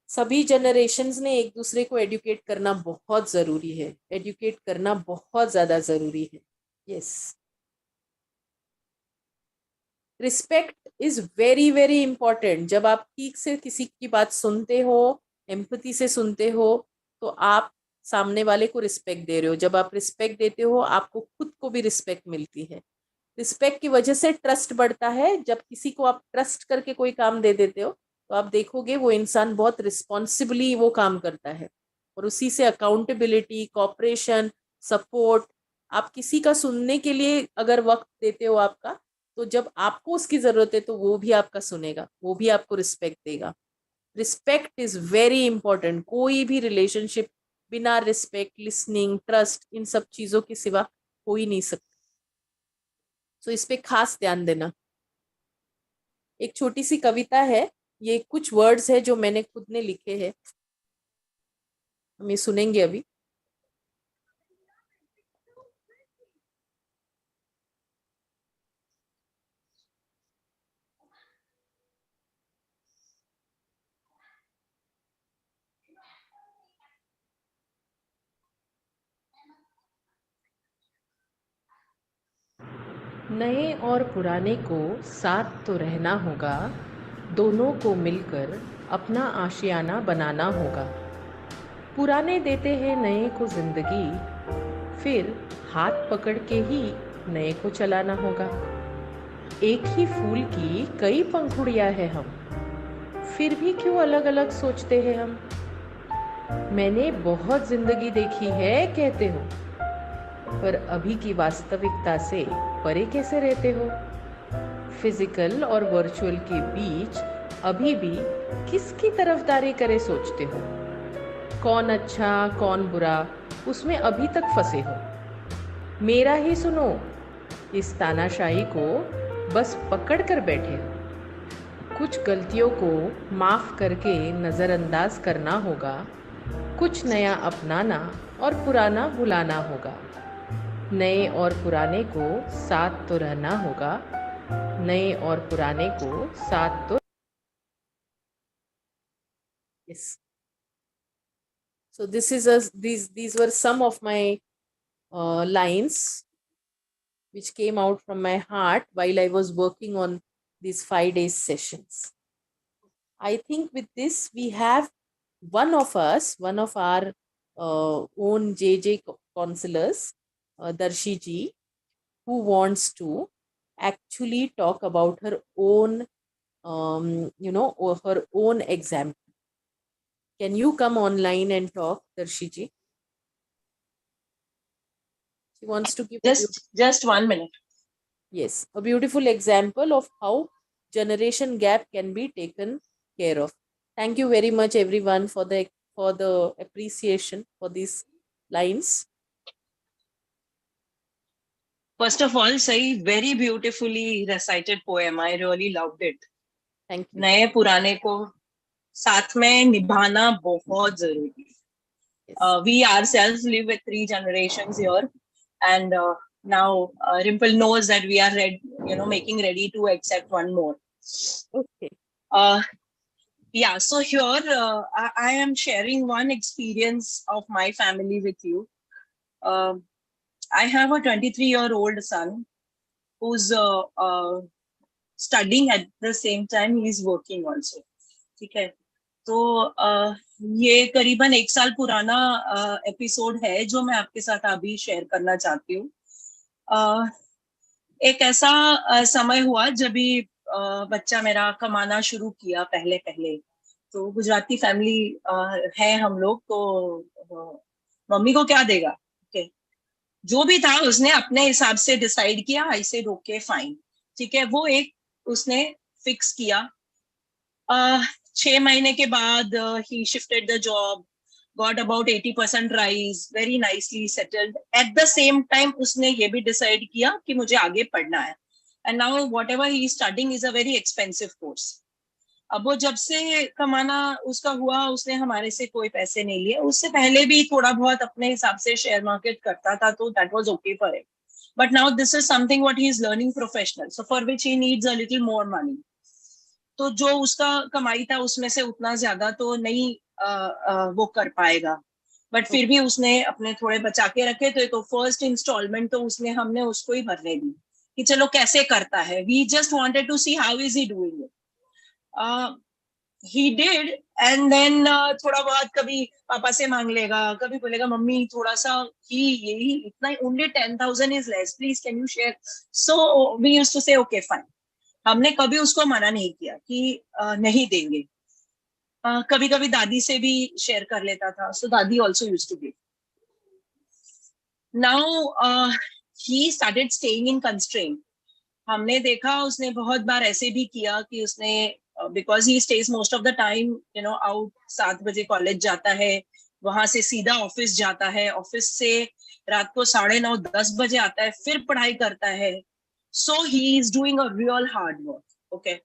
सभी जनरेशन्स ने एक दूसरे को एडुकेट करना बहुत जरूरी है. एडुकेट करना बहुत ज्यादा जरूरी है. Yes, respect is very very important. जब आप ठीक से किसी की बात सुनते हो, एम्पैथी से सुनते हो, तो आप सामने वाले को रिस्पेक्ट दे रहे हो. जब आप रिस्पेक्ट देते हो, आपको खुद को भी रिस्पेक्ट मिलती है. रिस्पेक्ट की वजह से ट्रस्ट बढ़ता है. जब किसी को आप ट्रस्ट करके कोई काम दे देते हो, तो आप देखोगे वो इंसान बहुत रिस्पॉन्सिबली वो काम करता है, और उसी से अकाउंटेबिलिटी, कॉपरेशन, सपोर्ट. आप किसी का सुनने के लिए अगर वक्त देते हो आपका, तो जब आपको उसकी जरूरत है तो वो भी आपका सुनेगा, वो भी आपको रिस्पेक्ट देगा. Respect is very important. कोई भी रिलेशनशिप बिना रिस्पेक्ट, लिसनिंग, ट्रस्ट, इन सब चीजों के सिवा हो ही नहीं सकता. सो इस पे खास ध्यान देना. एक छोटी सी कविता है, ये कुछ वर्ड्स है जो मैंने खुद ने लिखे हैं, हम ये सुनेंगे अभी. नए और पुराने को साथ तो रहना होगा, दोनों को मिलकर अपना आशियाना बनाना होगा. पुराने देते हैं नए को जिंदगी, फिर हाथ पकड़ के ही नए को चलाना होगा. एक ही फूल की कई पंखुड़ियां हैं हम, फिर भी क्यों अलग अलग सोचते हैं हम. मैंने बहुत जिंदगी देखी है कहते हो, पर अभी की वास्तविकता से परे कैसे रहते हो. फिजिकल और वर्चुअल के बीच अभी भी किसकी तरफदारी करे सोचते हो. कौन अच्छा कौन बुरा, उसमें अभी तक फंसे हो. मेरा ही सुनो, इस तानाशाही को बस पकड़ कर बैठे हो. कुछ गलतियों को माफ करके नज़रअंदाज करना होगा. कुछ नया अपनाना और पुराना भुलाना होगा. नए और पुराने को साथ तो रहना होगा. नए और पुराने को साथ तो. Yes. So this is these were some of my lines which came out from my heart while I was working on these 5 days sessions. I think with this we have one of our own JJ counselors, Darshi ji, who wants to actually talk about her own, or her own example. Can you come online and talk, Darshi ji? She wants to give just 1 minute. Yes, a beautiful example of how generation gap can be taken care of. Thank you very much, everyone, for the appreciation for these lines. First of all, Sai, very beautifully recited poem. I really loved it. Thank you. नए पुराने को साथ में निभाना बहुत जरूरी है. Yes. We ourselves live with 3 generations here, and now Rimple knows that we are making ready to accept one more. Okay. Yeah, so here I am sharing one experience of my family with you. I have a 23-year-old son who's studying at the same time he is working also. ठीक है, तो ये करीबन 1 साल पुराना episode है जो मैं आपके साथ अभी शेयर करना चाहती हूँ. एक ऐसा समय हुआ जब भी बच्चा मेरा कमाना शुरू किया. पहले तो गुजराती फैमिली है हम लोग, तो मम्मी को क्या देगा, जो भी था उसने अपने हिसाब से डिसाइड किया. ऐसे रोके फाइन, ठीक है, वो एक उसने फिक्स किया. 6 महीने के बाद he shifted the job, got about 80% rise, very nicely settled. At the same time उसने ये भी decide किया कि मुझे आगे पढ़ना है. And now whatever he is studying is a very expensive course. अब वो जब से कमाना उसका हुआ, उसने हमारे से कोई पैसे नहीं लिए. उससे पहले भी थोड़ा बहुत अपने हिसाब से शेयर मार्केट करता था, तो that was okay for him. But now this is something what he is learning professional, so for which he needs a little more money. तो जो उसका कमाई था उसमें से उतना ज्यादा तो नहीं वो कर पाएगा. बट फिर भी उसने अपने थोड़े बचा के रखे थे, तो फर्स्ट इंस्टॉलमेंट तो हमने उसको ही भरने दी कि चलो कैसे करता है. We just wanted to see how is he doing it. he did, and then थोड़ा बहुत कभी पापा से मांग लेगा, कभी बोलेगा मम्मी थोड़ा सा यही इतना, only 10,000 is less, please can you share. So we used to say okay fine. हमने कभी उसको मना नहीं किया कि नहीं देंगे. कभी कभी दादी से भी शेयर कर लेता था, so दादी also used to give. Now he started staying in constraint. हमने देखा उसने बहुत बार ऐसे भी किया कि उसने because he stays most of the time out, 7 बजे कॉलेज जाता है, वहां से सीधा ऑफिस जाता है, ऑफिस से रात को 9:30 10 बजे आता है, फिर पढ़ाई करता है. So he is doing a real hard work, okay,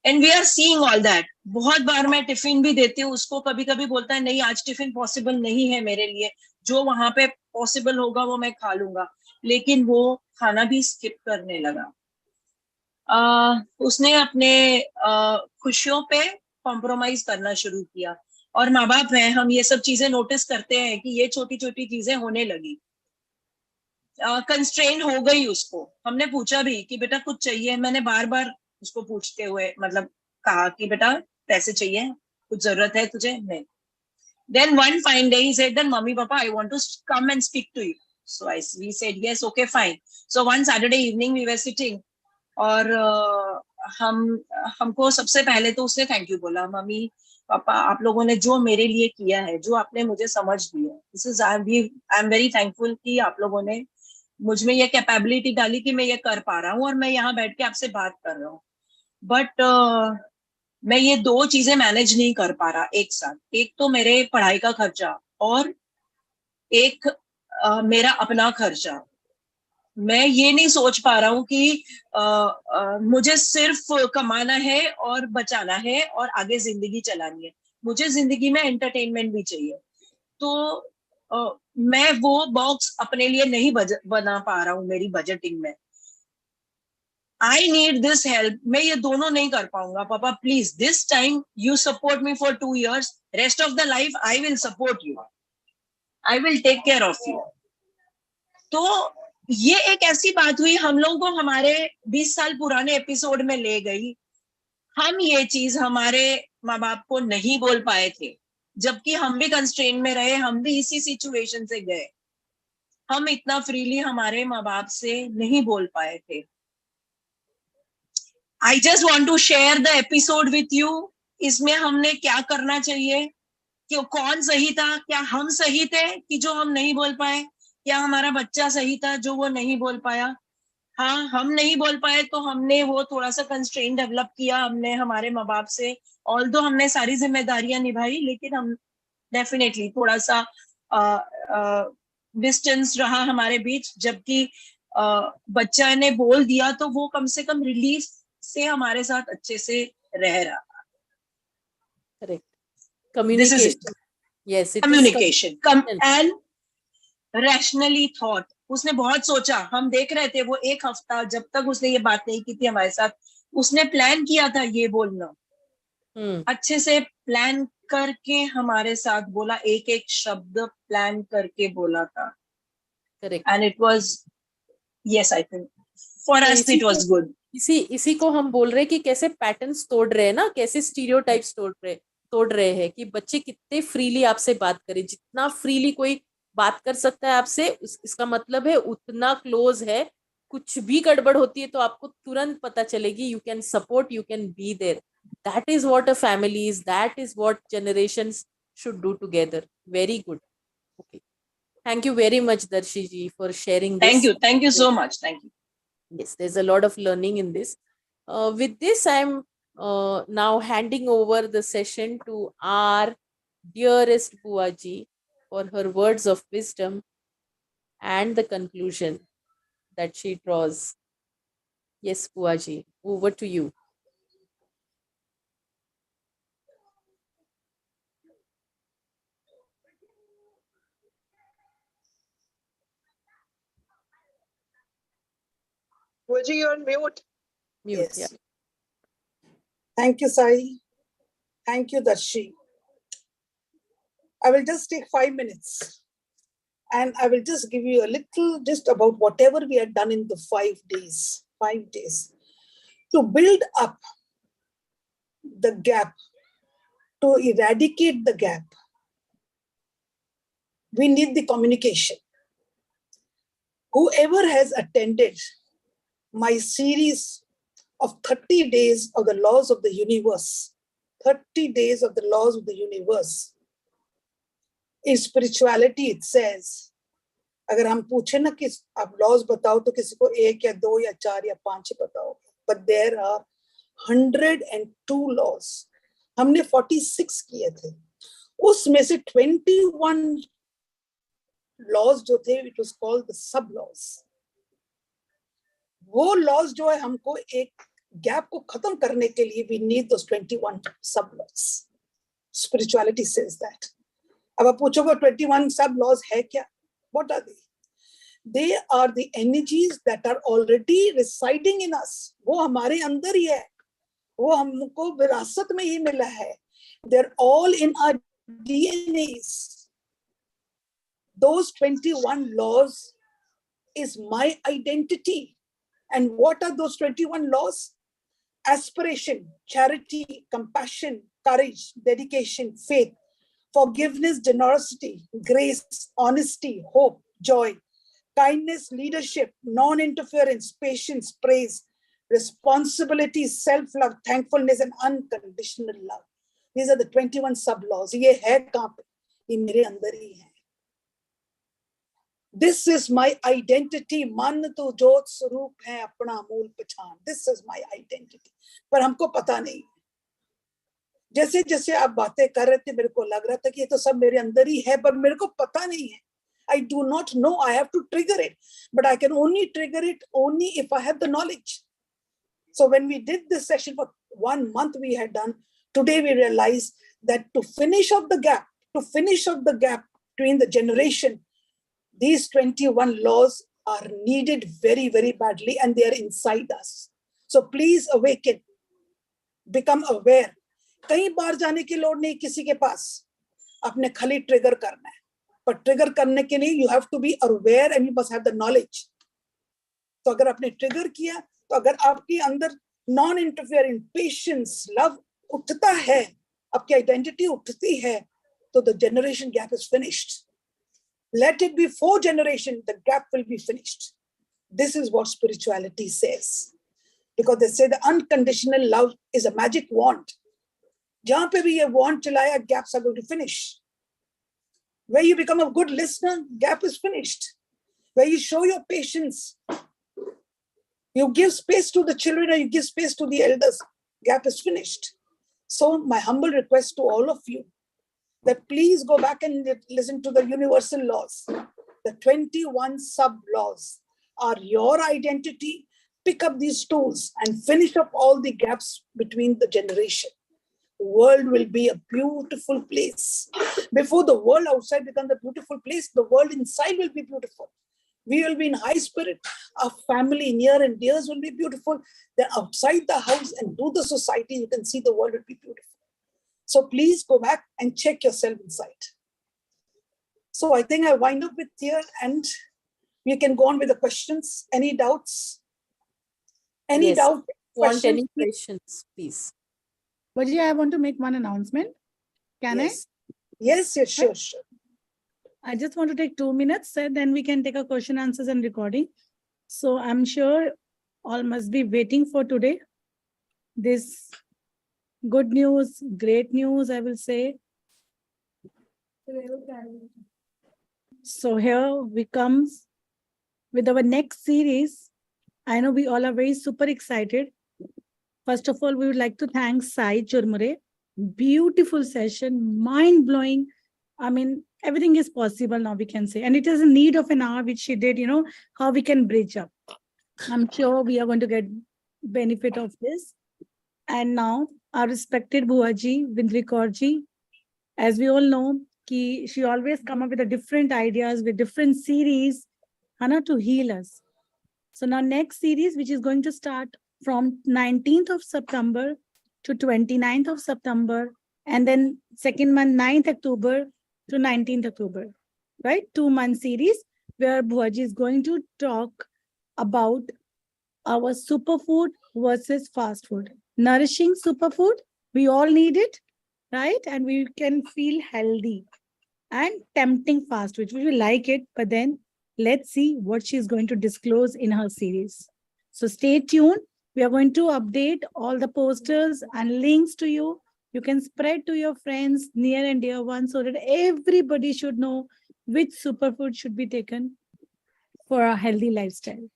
and we are seeing all that. बहुत बार मैं टिफिन भी देती हूँ उसको, कभी कभी बोलता है नहीं आज टिफिन पॉसिबल नहीं है मेरे लिए, जो वहां पे पॉसिबल होगा वो मैं खा लूंगा. लेकिन वो खाना भी स्किप करने लगा. उसने अपने खुशियों पे कॉम्प्रोमाइज करना शुरू किया. और माँ बाप हैं, हम ये सब चीजें नोटिस करते हैं कि ये छोटी छोटी चीजें होने लगी. कंस्ट्रेन हो गई उसको. हमने पूछा भी कि बेटा कुछ चाहिए. मैंने बार बार उसको पूछते हुए मतलब कहा कि बेटा पैसे चाहिए, कुछ जरूरत है तुझे? नहीं. Then one fine day he said, then mummy papa I want to come and speak to you. So we said yes, okay fine. So one Saturday evening we were sitting, और हमको सबसे पहले तो उसने थैंक यू बोला. Mummy papa आप लोगों ने जो मेरे लिए किया है, जो आपने मुझे समझ दी है, this is I am very thankful कि आप लोगों ने मुझ में ये कैपेबिलिटी डाली कि मैं ये कर पा रहा हूँ और मैं यहाँ बैठ के आपसे बात कर रहा हूँ. बट मैं ये 2 चीजें मैनेज नहीं कर पा रहा एक साथ. एक तो मेरे पढ़ाई का खर्चा और एक मेरा अपना खर्चा. मैं ये नहीं सोच पा रहा हूँ कि मुझे सिर्फ कमाना है और बचाना है और आगे जिंदगी चलानी है. मुझे जिंदगी में एंटरटेनमेंट भी चाहिए. तो मैं वो बॉक्स अपने लिए नहीं बना पा रहा हूँ मेरी बजटिंग में. I need this help. मैं ये दोनों नहीं कर पाऊंगा. Papa please this time you support me for 2 years, rest of the life I will support you, I will take care of you. तो ये एक ऐसी बात हुई, हम लोगों को हमारे 20 साल पुराने एपिसोड में ले गई. हम ये चीज हमारे माँ बाप को नहीं बोल पाए थे. जबकि हम भी कंस्ट्रेन में रहे, हम भी इसी सिचुएशन से गए, हम इतना फ्रीली हमारे माँ बाप से नहीं बोल पाए थे. I just want to share the episode with you. इसमें हमने क्या करना चाहिए, कि कौन सही था, क्या हम सही थे कि जो हम नहीं बोल पाए, क्या हमारा बच्चा सही था जो वो नहीं बोल पाया. हाँ, हम नहीं बोल पाए तो हमने वो थोड़ा सा कंस्ट्रेन डेवलप किया हमने हमारे माँ बाप से, ऑल्दो हमने सारी जिम्मेदारियां निभाई, लेकिन हम डेफिनेटली थोड़ा सा डिस्टेंस रहा हमारे बीच. जबकि बच्चा ने बोल दिया तो वो कम से कम रिलीफ से हमारे साथ अच्छे से रह रहा. Correct. This is it. Communication. Yes, it is Communication. communication. And rationally thought. उसने बहुत सोचा, हम देख रहे थे वो एक हफ्ता जब तक उसने ये बात नहीं की थी हमारे साथ, उसने प्लान किया था ये बोलना. अच्छे से प्लान करके हमारे साथ बोला, एक एक शब्द प्लान करके बोला था. Correct. And it was, yes, I think for तो us it was good. इसी को हम बोल रहे हैं कि कैसे पैटर्न्स तोड़ रहे हैं ना, कैसे स्टीरियोटाइप्स तोड़ रहे हैं कि बच्चे कितने फ्रीली आपसे बात करें. जितना फ्रीली कोई बात कर सकता है आपसे, इसका मतलब है उतना क्लोज है. कुछ भी गड़बड़ होती है तो आपको तुरंत पता चलेगी. You can support, you can be there. That is what a family is, that is what generations should do together. Very good. Okay, thank you very much Darshi ji for sharing this. Thank you so much. Thank you. Yes, there's a lot of learning in this. With this, I'm now handing over the session to our dearest Buaji for her words of wisdom and the conclusion that she draws. Yes, Buaji, over to you. Buaji, you're on mute. Mute, Yes. yeah. Thank you, Sai. Thank you, Darshi. I will just take 5 minutes and I will just give you a little just about whatever we had done in the 5 days. 5 days. To build up the gap, to eradicate the gap, we need the communication. Whoever has attended my series of 30 days of the laws of the universe, 30 days of the laws of the universe, in spirituality it says, अगर हम पूछे ना कि आप laws बताओ तो किसी को 1 या 2 या 4 या 5 बताओ, but there are 102 laws. हमने 46 किए थे. उसमें से 21 laws जो थे, it was called the sub laws. वो laws जो है हमको एक gap को खत्म करने के लिए we need those 21 sub laws. Spirituality says that. अब आप पूछोगे 21 sub laws है क्या? What are they? They are the energies that are already residing in us. वो हमारे अंदर ही है. वो हमको विरासत में ही मिला है. They're all in our DNAs. Those 21 laws is my identity. And what are those 21 laws? Aspiration, charity, compassion, courage, dedication, faith, forgiveness, generosity, grace, honesty, hope, joy, kindness, leadership, non-interference, patience, praise, responsibility, self-love, thankfulness, and unconditional love. These are the 21 sub-laws. ये है कहाँ पे? ये मेरे अंदर ही है. This is my identity. मन तो ज्योत स्वरूप है अपना मूल पहचान. This is my identity. पर हमको पता नहीं. जैसे जैसे आप बातें कर रहे थे मेरे को लग रहा था कि ये तो सब मेरे अंदर ही है, पर मेरे को पता नहीं है. I do not know. I have to trigger it, but I can only trigger it only if I have the knowledge. So when we did this session for 1 month, we had done. Today we realized that to finish up the gap between the generation, these 21 laws are needed very, very badly, and they are inside us. So please awaken, become aware. कई बार जाने की लोड़ नहीं किसी के पास. आपने खाली trigger करना है. पर ट्रिगर करने के लिए you have to be aware and you must have the knowledge. तो अगर आपने ट्रिगर किया, तो अगर आपके अंदर नॉन इंटरफेयरिंग, पेशेंस, लव उठता है, आपकी आइडेंटिटी उठती है, So the generation gap is finished. Let it be 4 generations, the gap will be finished. This is what spirituality says. Because they say the unconditional love is a magic wand. Jahan pe bhi ye wand chalaya, gaps are going to finish. Where you become a good listener, gap is finished. Where you show your patience, you give space to the children or you give space to the elders, gap is finished. So my humble request to all of you, that please go back and listen to the universal laws. The 21 sub-laws are your identity. Pick up these tools and finish up all the gaps between the generation. The world will be a beautiful place. Before the world outside becomes a beautiful place, the world inside will be beautiful. We will be in high spirit. Our family, near and dears will be beautiful. Then outside the house and to the society, you can see the world will be beautiful. So please go back and check yourself inside. So I think I wind up with here and we can go on with the questions. Any doubts? Any Yes. doubt? Want any Questions? questions, please? Vaji, I want to make one announcement. Can Yes. Yes, yes, sure, sure. I just want to take 2 minutes, and then we can take a question, answers, and recording. So I'm sure all must be waiting for today. This good news, great news, I will say. So here we come with our next series. I know we all are very super excited. First of all, we would like to thank Sai Churmure. Beautiful session, mind-blowing. I mean, everything is possible now, we can say. And it is a need of an hour, which she did, how we can bridge up. I'm sure we are going to get benefit of this. And now, our respected Buaji, Vindri Kaurji, as we all know, she always come up with a different ideas, with different series, to heal us. So now next series, which is going to start from 19th of September to 29th of September, and then second month, 9th October to 19th October, right? 2-month series where Buaji is going to talk about our superfood versus fast food. Nourishing superfood, we all need it, right? And we can feel healthy, and tempting fast food, we will like it, but then let's see what she's going to disclose in her series. So stay tuned. We are going to update all the posters and links to you. You can spread to your friends, near and dear ones, so that everybody should know which superfood should be taken for a healthy lifestyle.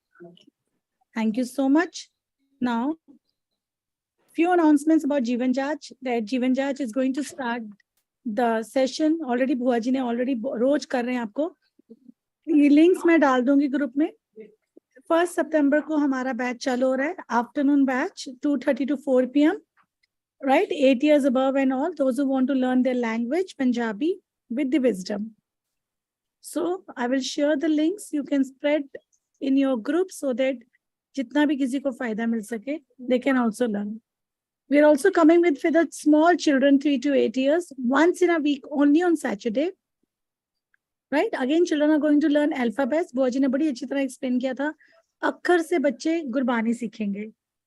Thank you so much. Now, few announcements about Jeevan Jach, that Jeevan Jach is going to start the session. Already Buaji ne already रोज कर रहे हैं आपको. ये links मैं डाल दूंगी group में. 1st September को हमारा batch चालू हो रहा है. Afternoon batch, 2:30 to 4 p.m. Right? 8 years above and all, those who want to learn their language, Punjabi, with the wisdom. So I will share the links. You can spread in your group so that जितना भी किसी को फायदा मिल सके, they can also learn. We are also coming with for the small children, 3 to 8 years, once in a week, only on Saturday. Right? Again, children are going to learn alphabets. Buaji ने बड़ी अच्छी तरह explain किया था. अक्षर से बच्चे गुरबानी सीखेंगे,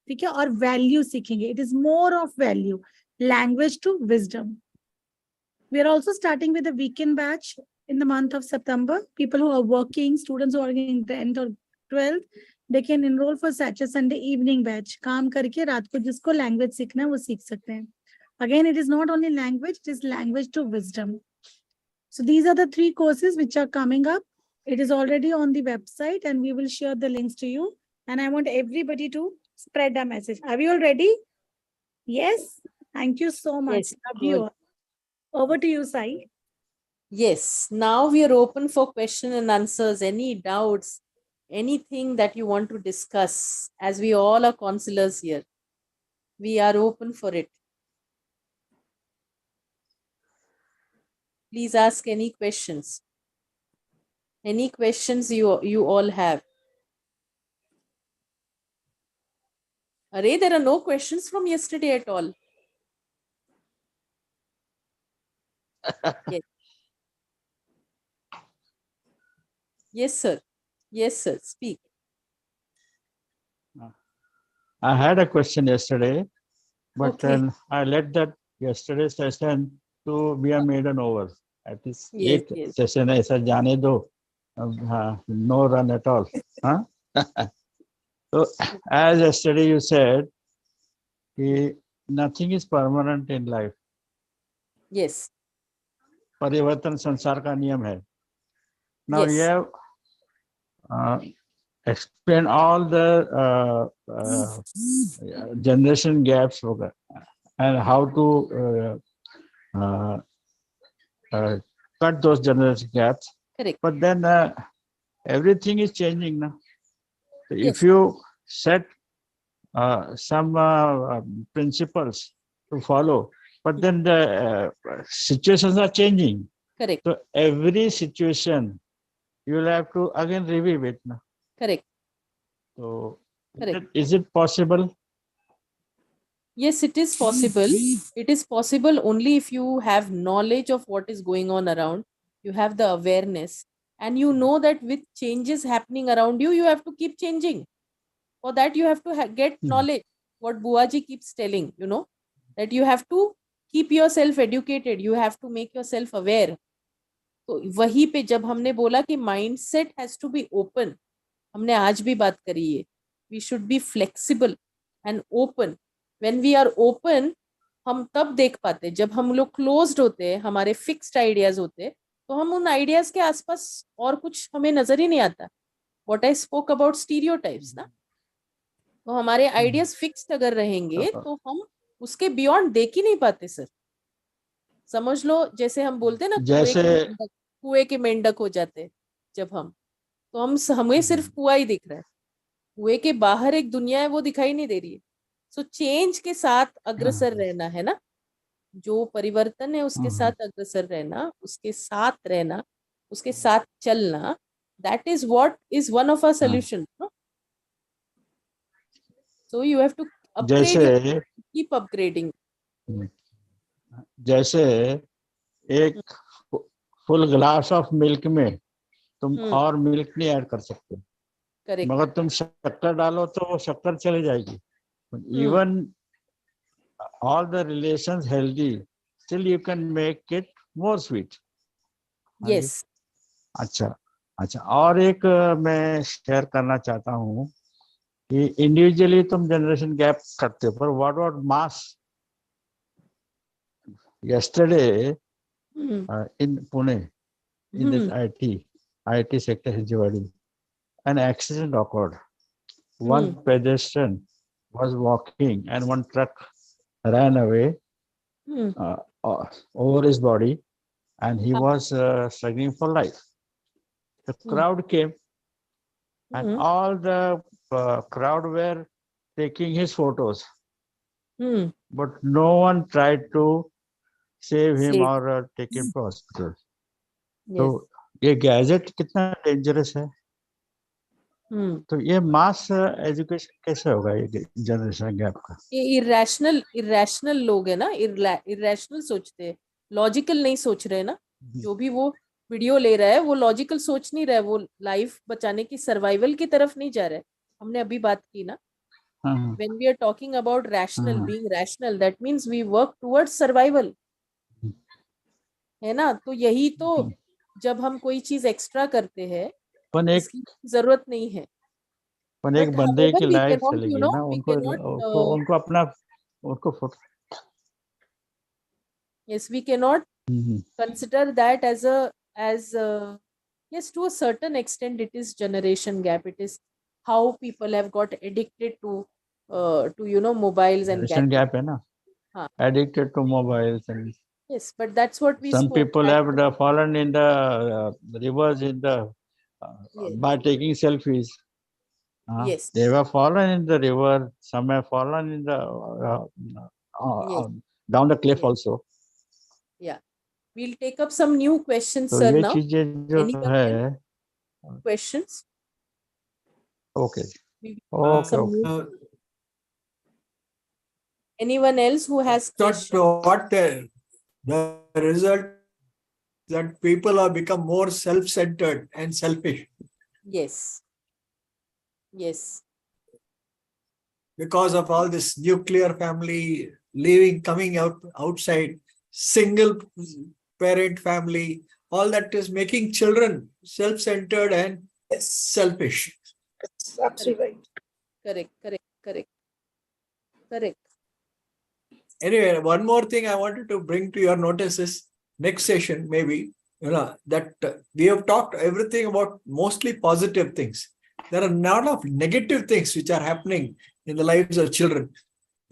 ठीक है, और value सीखेंगे. It is more of value, language to wisdom. We are also starting with a weekend batch in the month of September. People who are working, students who are in 10th or 12th, they can enroll for Saturday, Sunday evening batch. काम करके रात को जिसको language सीखना है वो सीख सकते हैं. Again, it is not only language, it is language to wisdom. So these are the 3 courses which are coming up. It is already on the website and we will share the links to you. And I want everybody to spread the message. Are we all ready? Yes. Thank you so much. Yes, Love you all. Over to you, Sai. Yes, now we are open for question and answers. Any doubts, anything that you want to discuss, as we all are counselors here. We are open for it. Please ask any questions. Any questions you all have. Array, there are no questions from yesterday at all. Yes. Yes, sir. Yes, sir. Speak. I had a question yesterday, but Okay. then I let that yesterday's session to be a maiden over. At least Yes, 8 yes. session ऐसा जाने दो. हाँ, no run at all. Huh? So as yesterday you said, कि nothing is permanent in life. Yes, परिवर्तन संसार का नियम है. Now you yes, have explained all the generation gaps and how to cut those generation gaps. correct. But then everything is changing now. So if Yes. you set some principles to follow, but then the situations are changing. Correct, So every situation you will have to again review it now. correct. So Correct. is it possible? Yes, it is possible. It is possible only if you have knowledge of what is going on around. You have the awareness, and you know that with changes happening around you, you have to keep changing. For that, you have to get knowledge. What Buaji keeps telling, that you have to keep yourself educated. You have to make yourself aware. तो वहीं पे जब हमने बोला कि mindset has to be open, हमने आज भी बात करी है. We should be flexible and open. When we are open, हम तब देख पाते. जब हम लोग closed होते हैं, हमारे fixed ideas होते हैं, तो हम उन ideas के आसपास और कुछ हमें नजर ही नहीं आता. What I spoke about stereotypes ना, तो हमारे ideas fixed अगर रहेंगे तो हम उसके beyond देख ही नहीं पाते सर. समझ लो जैसे हम बोलते हैं ना, कुएं के मेंढक हो जाते जब हम, तो हमें सिर्फ कुआं ही दिख रहा है. कुएं के बाहर एक दुनिया है, वो दिखाई नहीं दे रही है. सो चेंज के साथ अग्रसर रहना है ना, जो परिवर्तन है उसके साथ अग्रसर रहना, उसके साथ रहना, उसके साथ चलना. That is what is one of our solution. So you have to upgrade, keep upgrading. जैसे एक फुल ग्लास ऑफ मिल्क में तुम और मिल्क नहीं ऐड कर सकते. करेक्ट. मगर तुम शक्कर डालो तो वो शक्कर चली जाएगी. Even all the relations healthy, still you can make it more sweet. Yes. अच्छा. और एक मैं शेयर करना चाहता हूँ कि इंडिविजुअली तुम जनरेशन गैप करते हो, पर what about mass? Yesterday in Pune, in this IT sector, Hijwadi, an accident occurred. One pedestrian was walking and one truck ran away over his body, and he was struggling for life. The crowd came, and all the crowd were taking his photos, but no one tried to save him or take him to hospital. तो ये gadget कितना dangerous है. तो ये मास education कैसे होगा ये generation gap का? ये इरेशनल लोग है ना, इरेशनल सोचते हैं, लॉजिकल नहीं सोच रहे ना. जो भी वो वीडियो ले रहा है वो लॉजिकल सोच नहीं रहा है, वो लाइफ बचाने की, सर्वाइवल की तरफ नहीं जा रहा है. हमने अभी बात की ना, when we are talking about rational, being rational, that means we work towards survival, है ना. तो यही तो, जब हम कोई चीज एक्स्ट्रा करते हैं इसकी जरूरत नहीं है. पर एक बंदे की लाइफ चलेगी ना, उनको अपना photo. Yes, we cannot consider that as yes, to a certain extent it is generation gap. It is how people have got addicted to mobiles and generation gap है ना, addicted to mobiles and. Yes, but that's what we. Some people have fallen in the rivers by taking selfies. Yes. They have fallen in the river. Some have fallen in the down the cliff also. Yeah, we'll take up some new questions, sir. Now, any questions? Okay. Anyone else who has questions? What the result that people have become more self-centered and selfish. Yes. Yes. Because of all this nuclear family coming outside, single parent family, all that is making children self-centered and selfish. Yes, absolutely right. Correct. Anyway, one more thing I wanted to bring to your notice is next session, maybe, that we have talked everything about mostly positive things. There are a lot of negative things which are happening in the lives of children.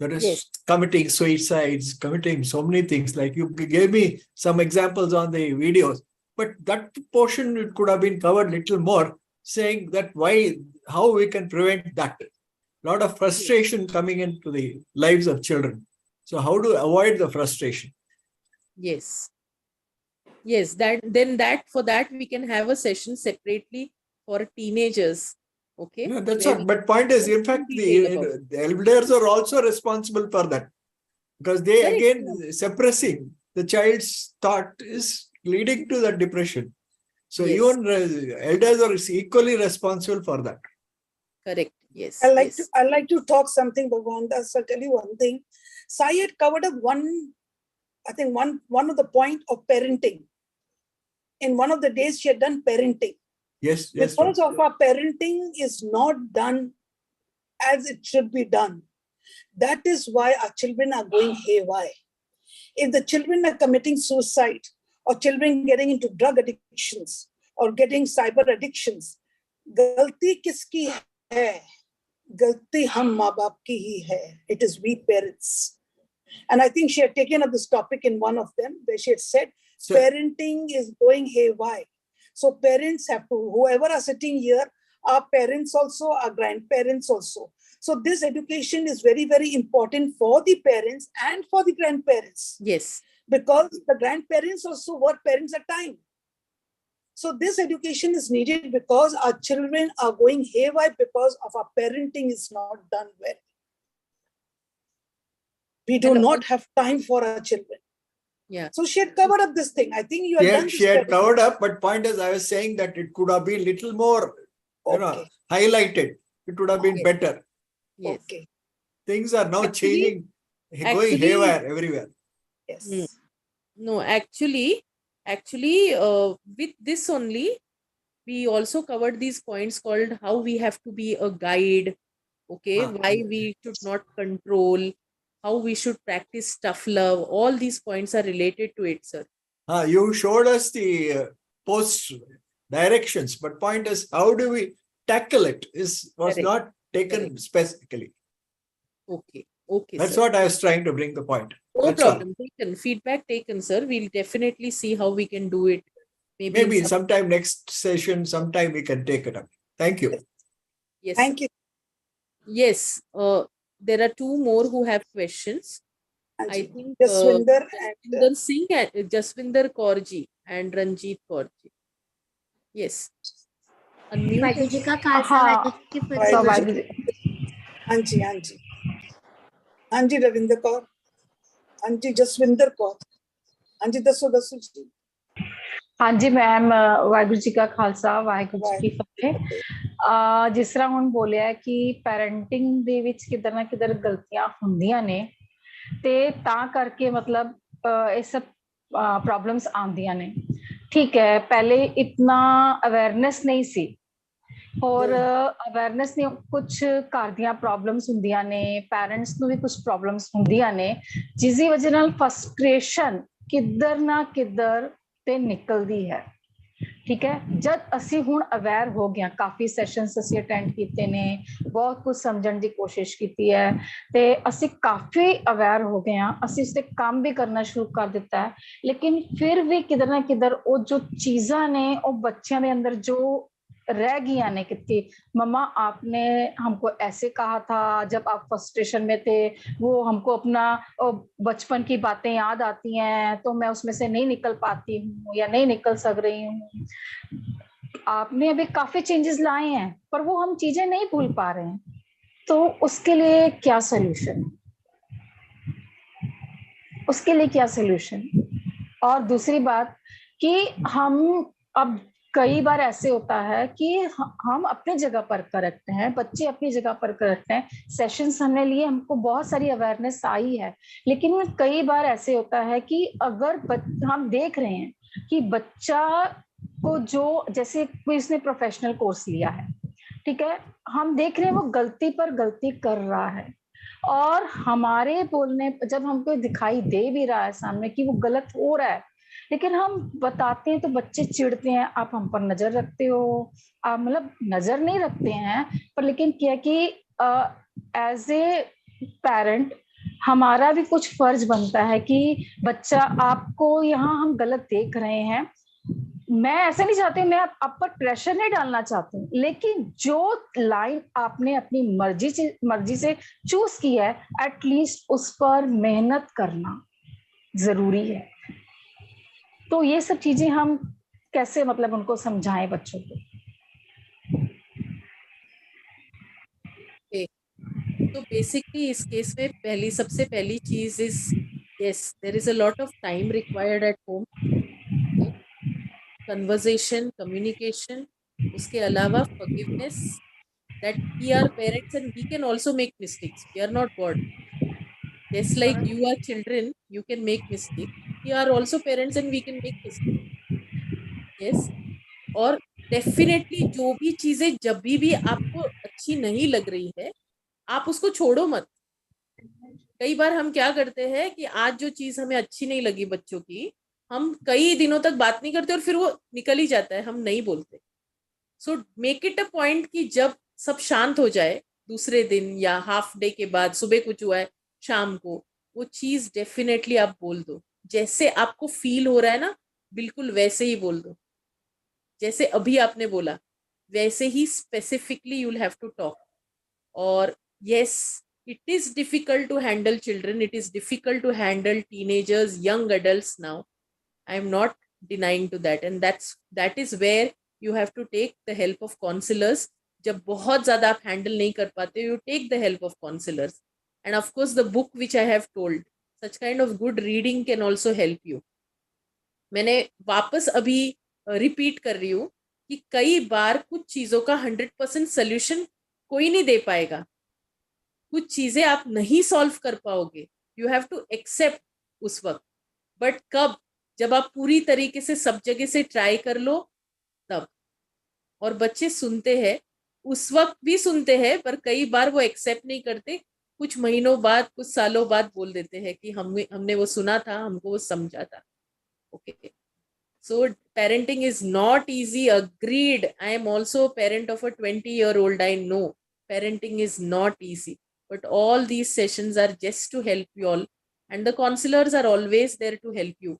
That is committing suicides, committing so many things. Like you gave me some examples on the videos, but that portion it could have been covered little more, saying that how we can prevent that. A lot of frustration coming into the lives of children. So how to avoid the frustration? Yes, for that we can have a session separately for teenagers. Okay. Yeah, that's where all. we But point is, in fact, the elders are also responsible for that, because they Correct. again suppressing the child's thought is leading to that depression. So Yes. even elders are equally responsible for that. Correct. Yes. I like yes. to talk something, Bhagwan Das. I'll tell you one thing. Sai had covered up one of the point of parenting. In one of the days, she had done parenting. Yes. Because of our parenting is not done as it should be done. That is why our children are going haywire. If the children are committing suicide, or children getting into drug addictions, or getting cyber addictions, galti kiski hai? Galti hum maa baap ki hi hai. It is we parents. And I think she had taken up this topic in one of them, where she had said, parenting is going haywire. So parents have to, whoever are sitting here, are parents also, are grandparents also. So this education is very, very important for the parents and for the grandparents. Yes. Because the grandparents also were parents at time. So this education is needed because our children are going haywire because of our parenting is not done well. We do not have time for our children. Yeah. So she had covered up this thing. I think you had done this. She had covered up, but point is, I was saying that it could have been little more, highlighted. It would have been better. Yes. Okay. Things are now changing, going haywire everywhere. Yes. No, actually, with this only, we also covered these points called how we have to be a guide. Okay, why we should not control, how we should practice tough love. All these points are related to it, sir. You showed us the post directions, but point is, how do we tackle it? Was not taken specifically. Okay. That's sir. what I was trying to bring the point. No That's problem. Feedback taken, sir. We'll definitely see how we can do it. Maybe sometime next session, sometime we can take it up. Thank you. Yes. Thank you. Yes. There are two more who have questions. I think Jaswinder Singh, Jaswinder Kaurji and Ranjit Kaurji. Yes. Waheguru ji का खालसा वाहिगुरु जी की फतेह। हाँ जी रविंद्र कौर, हाँ जी जसविंदर कौर, हाँ जी दसो जी। हाँ जी ma'am, Waheguru ji का खालसा वाहिगुरु जी की फतेह। जिस तरह ਹੁਣ ਬੋਲਿਆ ਹੈ ਕਿ ਪੈਰੈਂਟਿੰਗ ਦੇ ਵਿੱਚ ਕਿਧਰ ਨਾ ਕਿਧਰ ਗਲਤੀਆਂ ਹੁੰਦੀਆਂ ਨੇ ਤੇ ਤਾਂ ਕਰਕੇ ਮਤਲਬ ਇਹ ਸਭ ਪ੍ਰੋਬਲਮਸ ਆਉਂਦੀਆਂ ਨੇ। ਠੀਕ ਹੈ, ਪਹਿਲੇ ਇਤਨਾ ਅਵੇਅਰਨੈਸ ਨਹੀਂ ਸੀ और ਅਵੇਅਰਨੈਸ ਨੇ ਕੁਝ ਘਰ ਦੀਆਂ ਪ੍ਰੋਬਲਮਸ ਹੁੰਦੀਆਂ ਨੇ, ਪੈਰੈਂਟਸ ਨੂੰ ਵੀ ਕੁਝ ਪ੍ਰੋਬਲਮਸ ਹੁੰਦੀਆਂ ਨੇ, ਜਿਸ ਦੀ ਵਜ੍ਹਾ ਨਾਲ ਫਰਸਟ੍ਰੇਸ਼ਨ ਕਿੱਧਰ ਨਾ ਕਿੱਧਰ ਤੇ ਨਿਕਲਦੀ ਹੈ। ਠੀਕ ਹੈ, ਜਦ ਅਸੀਂ ਹੁਣ ਅਵੇਅਰ ਹੋ ਗਏ, ਕਾਫੀ ਸੈਸ਼ਨਸ ਅਸੀਂ ਅਟੈਂਡ ਕੀਤੇ ਨੇ, ਬਹੁਤ ਕੁਝ ਸਮਝਣ ਦੀ ਕੋਸ਼ਿਸ਼ ਕੀਤੀ ਹੈ ਤੇ ਅਸੀਂ ਕਾਫੀ ਅਵੇਅਰ ਹੋ ਗਏ ਹਾਂ, ਅਸੀਂ ਇਸ ਤੇ ਕੰਮ ਵੀ ਕਰਨਾ ਸ਼ੁਰੂ ਕਰ ਦਿੱਤਾ ਹੈ। ਲੇਕਿਨ ਫਿਰ ਵੀ ਕਿਧਰ ਨਾ ਕਿਧਰ ਉਹ ਜੋ ਚੀਜ਼ਾਂ ਨੇ ਉਹ ਬੱਚਿਆਂ ਦੇ ਅੰਦਰ ਜੋ रह गया ने कितनी, मम्मा आपने हमको ऐसे कहा था जब आप फ्रस्ट्रेशन में थे, वो हमको अपना बचपन की बातें याद आती हैं तो मैं उसमें से नहीं निकल पाती हूँ या नहीं निकल सक रही हूँ। आपने अभी काफी चेंजेस लाए हैं पर वो हम चीजें नहीं भूल पा रहे हैं, तो उसके लिए क्या सोल्यूशन, उसके लिए क्या सोल्यूशन। और दूसरी बात कि हम अब कई बार ऐसे होता है कि हम अपनी जगह पर करेक्ट हैं, बच्चे अपनी जगह पर करेक्ट हैं, सेशंस हमने लिए, हमको बहुत सारी अवेयरनेस आई है, लेकिन कई बार ऐसे होता है कि अगर हम देख रहे हैं कि बच्चा को जो, जैसे कोई इसने प्रोफेशनल कोर्स लिया है, ठीक है, हम देख रहे हैं वो गलती पर गलती कर रहा है, और हमारे बोलने जब हमको दिखाई दे भी रहा है सामने कि वो गलत हो रहा है, लेकिन हम बताते हैं तो बच्चे चिढ़ते हैं, आप हम पर नजर रखते हो, आप मतलब नजर नहीं रखते हैं पर, लेकिन क्या कि एज ए पेरेंट हमारा भी कुछ फर्ज बनता है कि बच्चा, आपको यहाँ हम गलत देख रहे हैं, मैं ऐसा नहीं चाहती, मैं आप पर प्रेशर नहीं डालना चाहती हूँ, लेकिन जो लाइन आपने अपनी मर्जी से चूज की है, एटलीस्ट उस पर मेहनत करना जरूरी है। तो ये सब चीजें हम कैसे मतलब उनको समझाएं बच्चों को। तो बेसिकली इस केस में सबसे पहली चीज is, yes, there is a lot of time required at home. Okay? Conversation, communication, उसके अलावा forgiveness, that we are parents and we can also make mistakes. We are not God. Just like you are children, you can make mistakes. We are also parents and we can make mistakes. Yes. और definitely जो भी चीजें जब भी आपको अच्छी नहीं लग रही है, आप उसको छोड़ो मत। कई बार हम क्या करते हैं कि आज जो चीज हमें अच्छी नहीं लगी बच्चों की, हम कई दिनों तक बात नहीं करते और फिर वो निकल ही जाता है, हम नहीं बोलते। So make it a point कि जब सब शांत हो जाए, दूसरे दिन या हाफ डे के बाद, सुबह कुछ हुआ है, शाम को वो चीज डेफिनेटली आप बोल दो। जैसे आपको फील हो रहा है ना, बिल्कुल वैसे ही बोल दो, जैसे अभी आपने बोला वैसे ही specifically you will have to talk. और yes, it is difficult to handle children, it is difficult to handle teenagers, young adults now. I am not denying to that, and that is where you have to take the help of counselors. जब बहुत ज़्यादा आप handle नहीं कर पाते, you take the help of counselors, and of course the book which I have told, such kind of good reading can also help you. मैंने वापस अभी रिपीट कर रही हूँ कि कई बार कुछ चीज़ों का 100% सोल्यूशन कोई नहीं दे पाएगा, कुछ चीजें आप नहीं सॉल्व कर पाओगे, यू हैव टू एक्सेप्ट उस वक्त। बट कब? जब आप पूरी तरीके से सब जगह से ट्राई कर लो तब। और बच्चे सुनते हैं, उस वक्त भी सुनते हैं, पर कई बार वो एक्सेप्ट नहीं करते, कुछ महीनों बाद, कुछ सालों बाद बोल देते हैं कि हमने वो सुना था, हमको वो समझा था। Okay, so parenting is not easy, agreed. I am also a parent of a 20-year-old. I know parenting is not easy, but all these sessions are just to help you all, and the counselors are always there to help you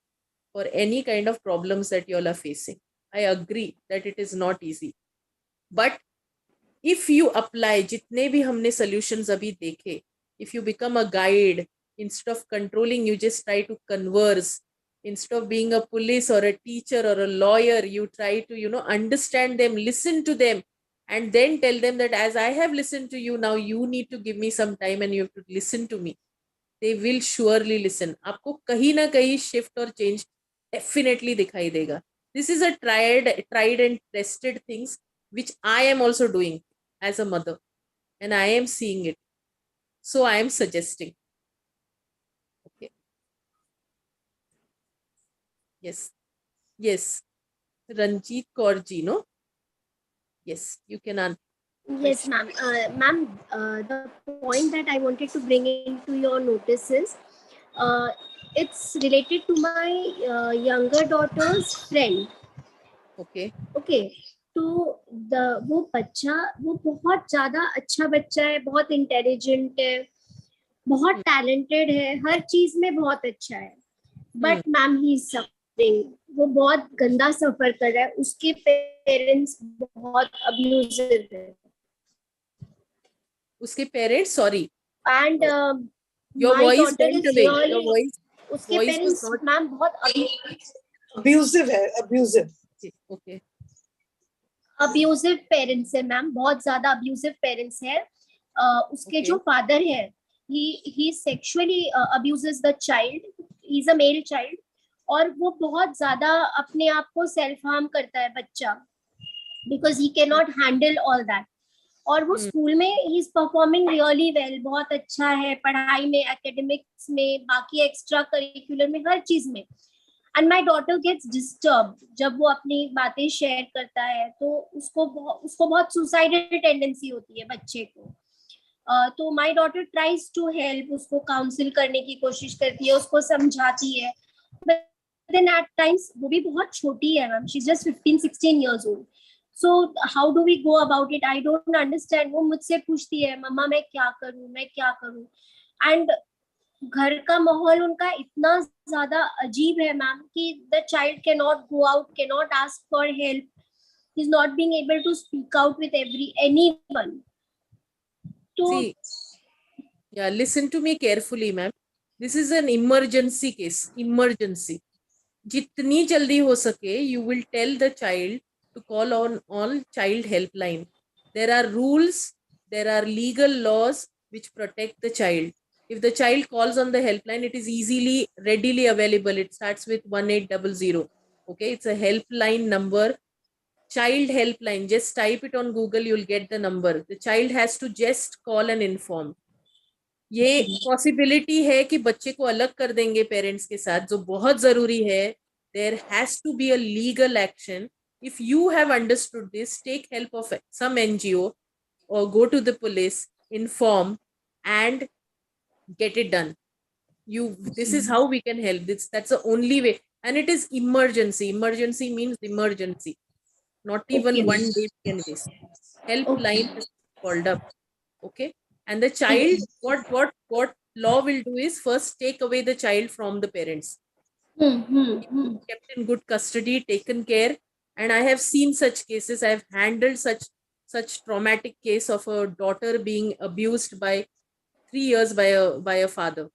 for any kind of problems that you all are facing. I agree that it is not easy, but if you apply jitne bhi humne solutions abhi dekhe, if you become a guide, instead of controlling, you just try to converse. Instead of being a police or a teacher or a lawyer, you try to understand them, listen to them, and then tell them that as I have listened to you, now you need to give me some time and you have to listen to me. They will surely listen. आपको कहीं ना कहीं shift और change definitely दिखाई देगा. This is a tried and tested things which I am also doing as a mother, and I am seeing it. So I am suggesting. Okay. Yes, Ranjit Kaur ji, no? Yes, you can answer. Yes, ma'am. Ma'am, the point that I wanted to bring into your notice is, it's related to my younger daughter's friend. Okay. Okay. तो वो बच्चा, वो बहुत ज्यादा अच्छा बच्चा है, बहुत इंटेलिजेंट है, बहुत टैलेंटेड है, हर चीज में बहुत अच्छा है, बट मैम ही सफरिंग, वो बहुत गंदा सफर कर रहा है, उसके पेरेंट्स बहुत अब्यूजिव है। उसके parents, sorry, and your voice went away, your voice, उसके पेरेंट्स मैम बहुत अब्यूजिव है, अब्यूजिव। ओके, अब्यूजिव पेरेंट्स है मैम, बहुत ज्यादा अब्यूजिव पेरेंट्स है। उसके जो फादर है, he sexually abuses the child, he's a male child, और वो बहुत ज्यादा अपने आप को सेल्फ हार्म करता है बच्चा, because he can not handle all that. और वो स्कूल में he is performing really well, बहुत अच्छा है पढ़ाई में, एकेडमिक्स में, बाकी एक्स्ट्रा करिकुलर में, हर चीज में। And my daughter gets disturb जब वो अपनी बातें शेयर करता है, तो उसको बहुत सुसाइडल टेंडेंसी होती है बच्चे को। तो my daughter tries to help, उसको काउंसिल करने की कोशिश करती है, उसको समझाती है, बट देन एट टाइम्स, वो भी बहुत छोटी है ma'am, she is just 15-16 years old. So how do we go about it? I don't understand. वो मुझसे पूछती है, मम्मा मैं क्या करूं। एंड घर का माहौल उनका इतना ज्यादा अजीब है मैम कि the child can not go out, can not ask for help, is not being able to speak out with anyone. तो See, yeah, listen to me carefully, ma'am. This is an emergency case. Emergency. जितनी जल्दी हो सके, you will tell the child to call on child helpline. There are rules, there are legal laws which protect the child. If the child calls on the helpline, it is readily available. It starts with 1800. Okay, it's a helpline number. Child helpline. Just type it on Google, you'll get the number. The child has to just call and inform. ये possibility है कि बच्चे को अलग कर देंगे parents के साथ, जो बहुत जरूरी है. There has to be a legal action. If you have understood this, take help of some NGO or go to the police, inform, and get it done. This is how we can help. That's the only way. And it is emergency. Emergency means emergency. Not even 1 day can waste. Helpline is called up. Okay. And the child, what law will do is first take away the child from the parents. Kept in good custody, taken care. And I have seen such cases. I have handled such traumatic case of a daughter being abused by 3 years by a father.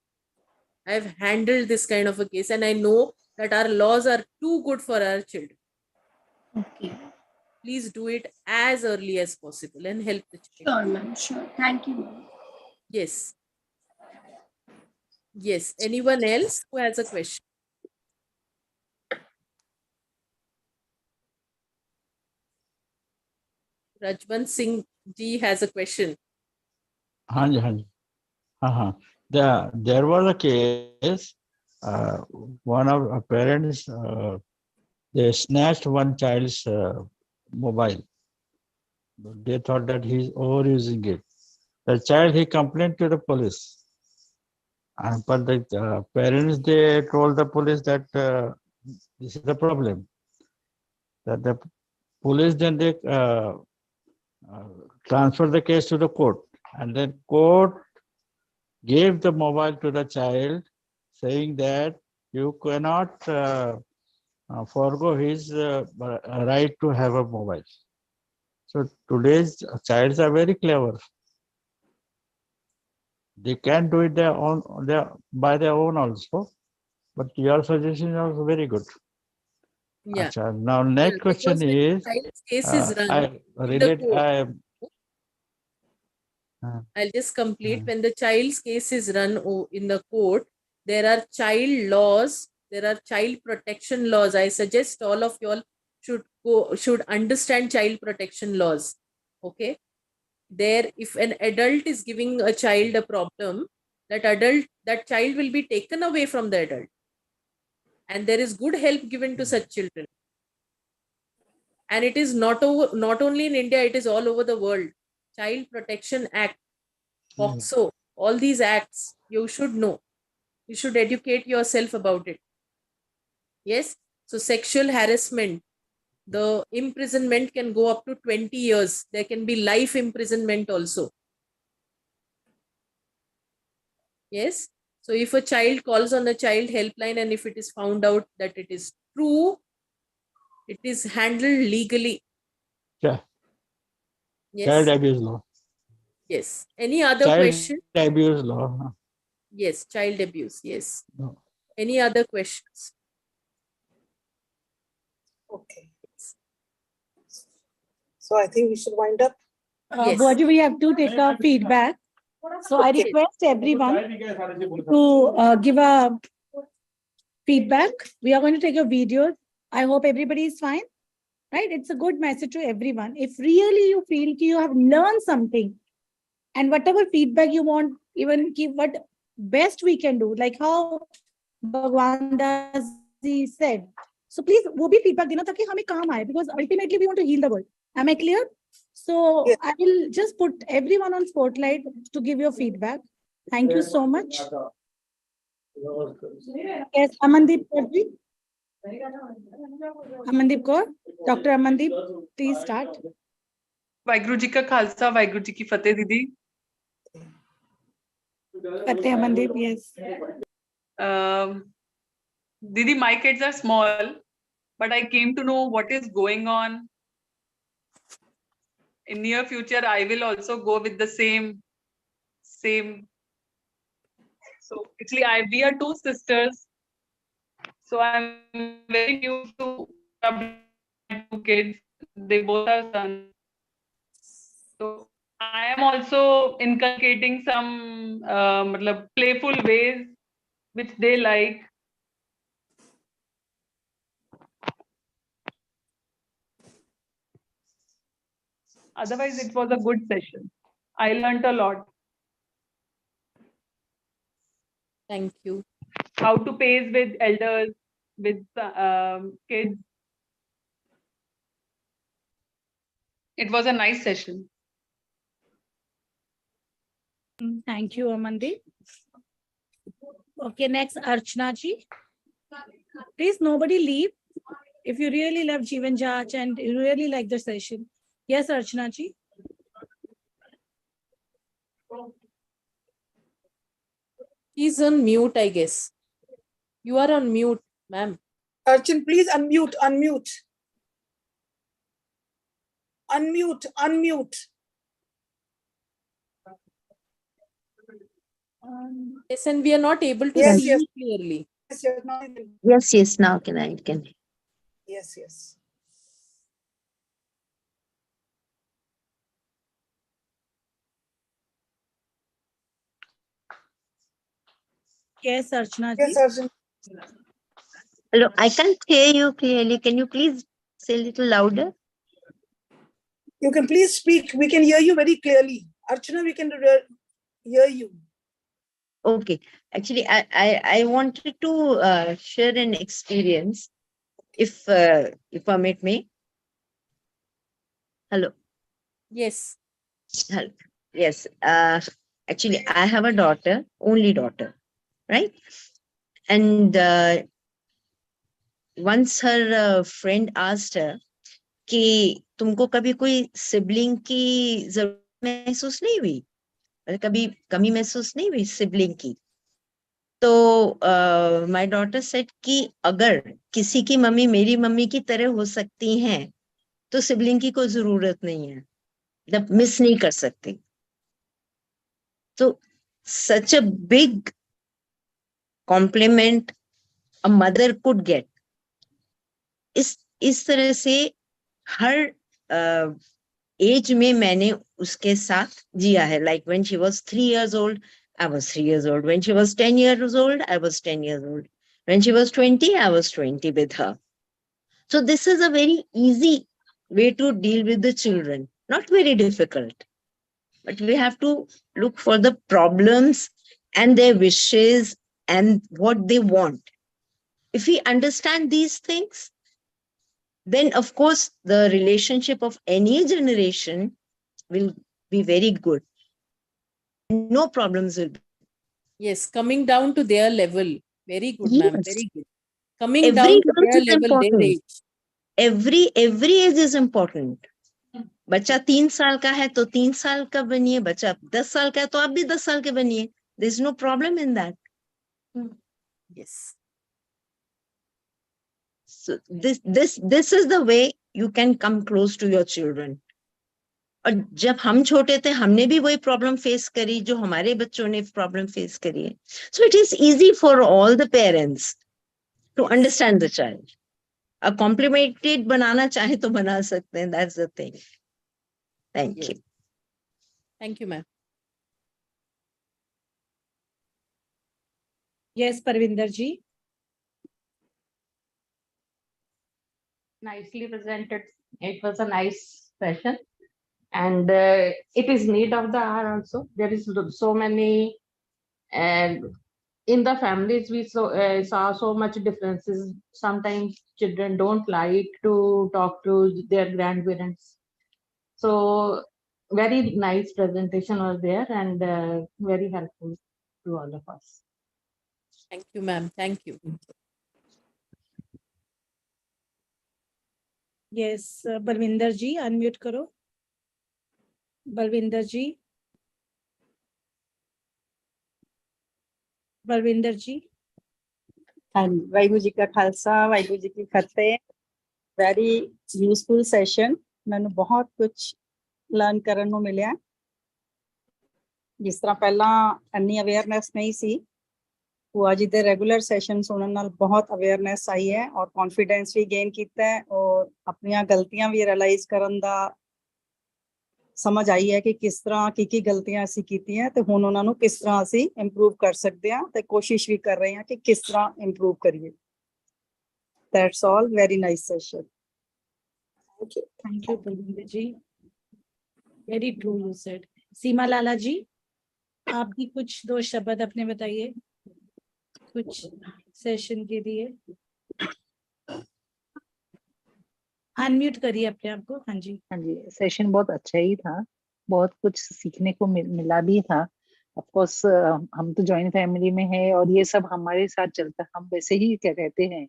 I have handled this kind of a case, and I know that our laws are too good for our children. Okay. Please do it as early as possible and help the child. Sure, ma'am. Sure. Thank you, ma'am. Yes. Yes. Anyone else who has a question? Rajbant Singh ji has a question. हाँ जी. There was a case. One of our parents they snatched one child's mobile. They thought that he's overusing it. The child, he complained to the police. But the parents, they told the police that this is the problem. That the police then they transferred the case to the court, and then court gave the mobile to the child, saying that you cannot forego his right to have a mobile. So today's childs are very clever. They can do it by their own also. But your suggestion is also very good. Yeah. Achha, now next question is, case is run I'll just complete. When the child's case is run in the court, there are child laws, there are child protection laws. I suggest all of you all should understand child protection laws. Okay. There, if an adult is giving a child a problem, that child will be taken away from the adult. And there is good help given to such children. And it is not only in India, it is all over the world. Child Protection Act, POCSO, all these acts, you should know. You should educate yourself about it. Yes. So sexual harassment, the imprisonment can go up to 20 years. There can be life imprisonment also. Yes. So if a child calls on the child helpline and if it is found out that it is true, it is handled legally. Yeah. Yes. Child abuse law. Yes. Any other question? Child abuse law. Yes, child abuse. Yes. No. Any other questions? Okay. So I think we should wind up. Yes. Bhuaji, we have to take a feedback. So I request everyone to give a feedback. We are going to take your videos. I hope everybody is fine. Right? It's a good message to everyone. If really you feel you have learned something, and whatever feedback you want, even give what best we can do, like how Bhagwan Das ji said. So please, वो भी feedback देना ताकि हमें काम आए, because ultimately we want to heal the world. Am I clear? So Yes. I will just put everyone on spotlight to give your feedback. Thank you so much. Yes, Amandeep Kaur ji. Amandeep Kaur, Dr. Amandeep, please start. Waheguru ji का खालसा वाहिगुरु जी की फतेह दीदी Fateh Amandeep, yes. Didi, my kids are small, but I came to know what is going on. In near future, I will also go with the same. So actually, we are two sisters. So I'm very new to two kids. They both are sons. So I am also inculcating some playful ways which they like. Otherwise, it was a good session. I learned a lot. Thank you. How to pace with elders, with kids. It was a nice session. Thank you, Amandeep. Okay, next, Archana ji. Please, nobody leave. If you really love Jeevan Jach and you really like the session. Yes, Archana ji. She's on mute, I guess. You are on mute, ma'am. Archan, please unmute. Yes, and we are not able to Yes, see yes. you clearly. Yes, now I can. Yes. Yes, Archana ji. Yes, Arjun. Hello, I can't hear you clearly. Can you please say a little louder? You can please speak. We can hear you very clearly. Archana, we can hear you. Okay. Actually, I wanted to share an experience, if you permit me. Hello. Yes. Hello. Yes. Actually, I have a daughter, only daughter, right? And once her friend asked her कि तुमको कभी कोई sibling की जरूरत महसूस नहीं हुई, कभी कमी महसूस नहीं हुई सिबलिंग की? तो माय डॉटर सेड कि अगर किसी की मम्मी मेरी मम्मी की तरह हो सकती हैं तो सिबलिंग की कोई जरूरत नहीं है, मतलब मिस नहीं कर सकती. तो such a big compliment a mother could get. इस तरह से हर एज में मैंने उसके साथ जिया है. Like when she was 3 years old, I was 3 years old. When she was 10 years old, I was 10 years old. When she was 20, I was 20 with her. So this is a very easy way to deal with the children. Not very difficult. But we have to look for the problems and their wishes and what they want. If we understand these things, then of course the relationship of any generation will be very good. No problems will be. Yes, coming down to their level. Very good, ma'am. Yes. Very good. Coming Every down to age their is level, their important. age. Every age is important. बच्चा 3 साल का है तो 3 साल का बनिए, बच्चा 10 साल का है तो आप भी 10 साल के बनिए. There is no problem in that. Yes. So this is the way you can come close to your children. और जब हम छोटे थे हमने भी वही प्रॉब्लम फेस करी जो हमारे बच्चों ने प्रॉब्लम फेस करी है. So it is easy for all the parents to understand the child. A complimented बनाना चाहे तो बना सकते हैं. That's the thing. Thank you. Thank you, ma'am. Yes, Parvinder ji. nicely presented. It was a nice session, and it is need of the hour also. There is so many, and in the families we saw so much differences. Sometimes children don't like to talk to their grandparents. So very nice presentation was there, and very helpful to all of us. Thank you, ma'am. Thank you. Yes, Balvinder ji, unmute karo. Balvinder ji. Balvinder ji. Waheguru ji ਕਾ ਖਾਲਸਾ ਵਾਹਿਗੁਰੂ ਜੀ ਕੀ ਫਤਿਹ very useful session ਮੈਨੂੰ ਬਹੁਤ ਕੁਝ learn ਕਰਨ ਨੂੰ ਮਿਲਿਆ ਜਿਸ ਤਰ੍ਹਾਂ ਪਹਿਲਾਂ ਇੰਨੀ ਅਵੇਅਰਨੈਸ ਨਹੀਂ ਸੀ ਭੂਆ ਜੀ ਦੇ ਰੈਗੂਲਰ ਸੈਸ਼ਨ ਸੁਣਨ ਨਾਲ ਬਹੁਤ ਅਵੇਅਰਨੈਸ ਆਈ ਹੈ ਔਰ ਕੌਨਫੀਡੈਂਸ ਵੀ ਗੇਨ ਕੀਤਾ ਹੈ ਔਰ ਆਪਣੀਆਂ ਗਲਤੀਆਂ ਵੀ ਰਿਅਲਾਈਜ਼ ਕਰਨ ਦਾ ਸਮਝ ਆਈ ਹੈ ਕਿ ਕਿਸ ਤਰ੍ਹਾਂ ਕੀ ਗਲਤੀਆਂ ਅਸੀਂ ਕੀਤੀਆਂ ਤੇ ਹੁਣ ਉਹਨਾਂ ਨੂੰ ਕਿਸ ਤਰ੍ਹਾਂ ਅਸੀਂ ਇੰਪਰੂਵ ਕਰ ਸਕਦੇ ਹਾਂ ਤੇ ਕੋਸ਼ਿਸ਼ ਵੀ ਕਰ ਰਹੇ ਹਾਂ ਕਿ ਕਿਸ ਤਰ੍ਹਾਂ ਇੰਪਰੂਵ ਕਰੀਏ that's all very nice session Thank you Balvinder ji, very true you said. Seema Lala ji, आप भी कुछ 2 शब्द अपने बताइए कुछ सेशन के लिए. अनम्यूट करिए अपने आप को. हाँ जी. हाँ जी, सेशन बहुत अच्छा ही था, बहुत कुछ सीखने को मिला भी था. ऑफ कोर्स हम तो जॉइंट फैमिली में है और ये सब हमारे साथ चलता, हम वैसे ही क्या कहते हैं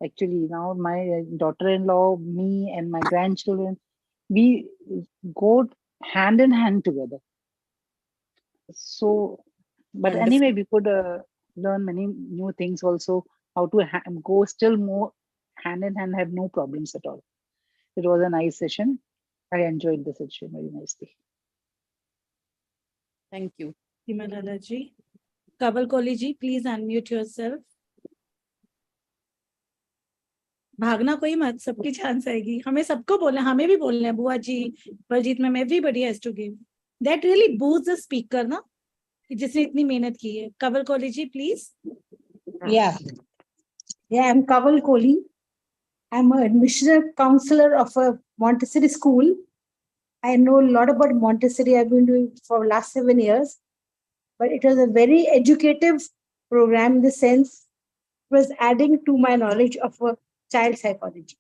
actually now my daughter in law, me and my grandchildren, we go hand in hand together. So but Wonderful. anyway we could learn many new things also, how to go still more hand in hand, have no problems at all. It was a nice session. I enjoyed the session very nicely. Thank you. Seema Lala ji. Kaval Kohli ji, please unmute yourself. भागना कोई मत, सबकी chance आएगी. हमें सबको बोलना, हमें भी बोलना है. बुआ जी, Baljeet ma'am, everybody has to give. That really boosts the speaker ना, जिसने इतनी मेहनत की है. Kaval Kohli ji, please. Yeah, I'm Kaval Kohli. I'm an admissions counselor of a Montessori school. I know a lot about Montessori. I've been doing it for the last 7 years. But it was a very educative program in the sense it was adding to my knowledge of child psychology.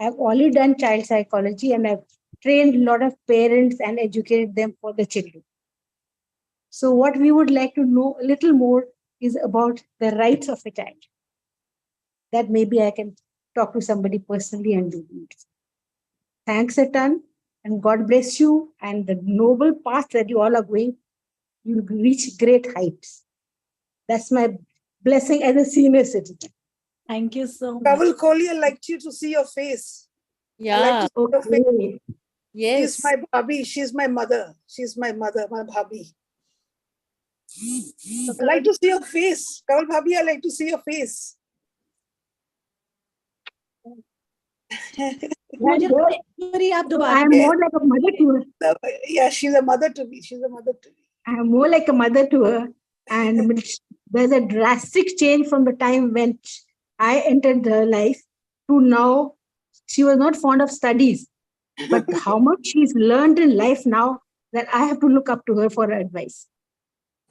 I've already done child psychology and I've trained a lot of parents and educated them for the children. So what we would like to know a little more is about the rights of a child. That maybe I can talk to somebody personally and do it. Thanks a ton and God bless you and the noble path that you all are going, you'll reach great heights. That's my blessing as a senior citizen. Thank you so much. Kaval Kohli, I'd like you to see your face. Yeah. I'd like to see your face. Yes. She's my bhabhi. She's my mother. She's my mother, my bhabhi. I'd like to see your face. Kaval bhabhi, I'd like to see your face. Sorry, I'm more like a mother to her. Yeah, she's a mother to me. She's a mother to me. I'm more like a mother to her. And there's a drastic change from the time when I entered her life to now. She was not fond of studies, but how much she's learned in life now that I have to look up to her for her advice.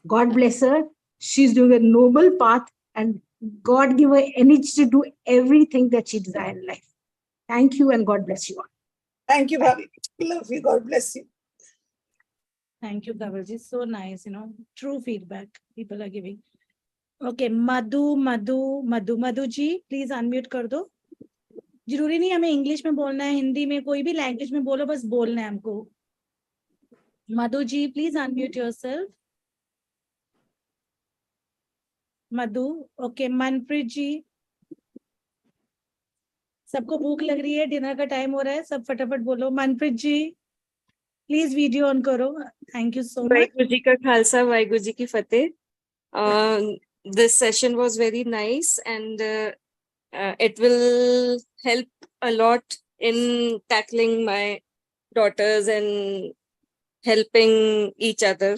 God bless her. She's doing a noble path and God give her energy to do everything that she desires in life. Thank you and God bless you all. Thank you, bhabhi. Love you. God bless you. Thank you, Kavalji. So nice, true feedback people are giving. Okay, Madhu ji, please unmute कर दो. जरूरी नहीं हमें English में बोलना है, हिंदी में कोई भी लैंग्वेज में बोलो, बस बोलना है हमको. Madhu ji, please unmute yourself. Madhu, okay, Manpreet ji. सबको भूख लग रही है, डिनर का टाइम हो रहा है, सब फटाफट बोलो. Manpreet ji, please video on करो. Thank you so much. Waheguru ji का खालसा, वाहिगुरु जी की फतेह. This session was very nice and it will help a lot in tackling my daughters and helping each other.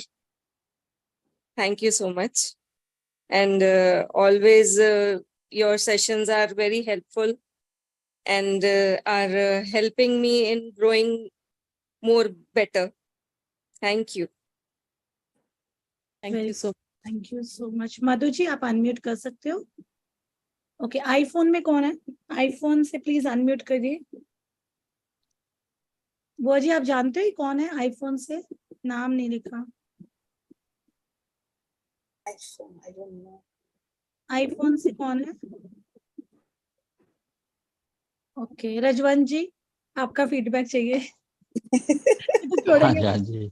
Thank you so much. And always your sessions are very helpful. and are helping me in growing more better. Thank you. Thank you so thank you so much. Madhu ji आप unmute कर सकते हो। Okay, iPhone में कौन है? IPhone से please unmute करिए। वो जी आप जानते हो कौन है आईफोन से? नाम नहीं लिखा। iPhone, I don't know. IPhone से कौन है? ओके, रजवंत जी आपका फीडबैक चाहिए। हाँ जी, हाँ जी।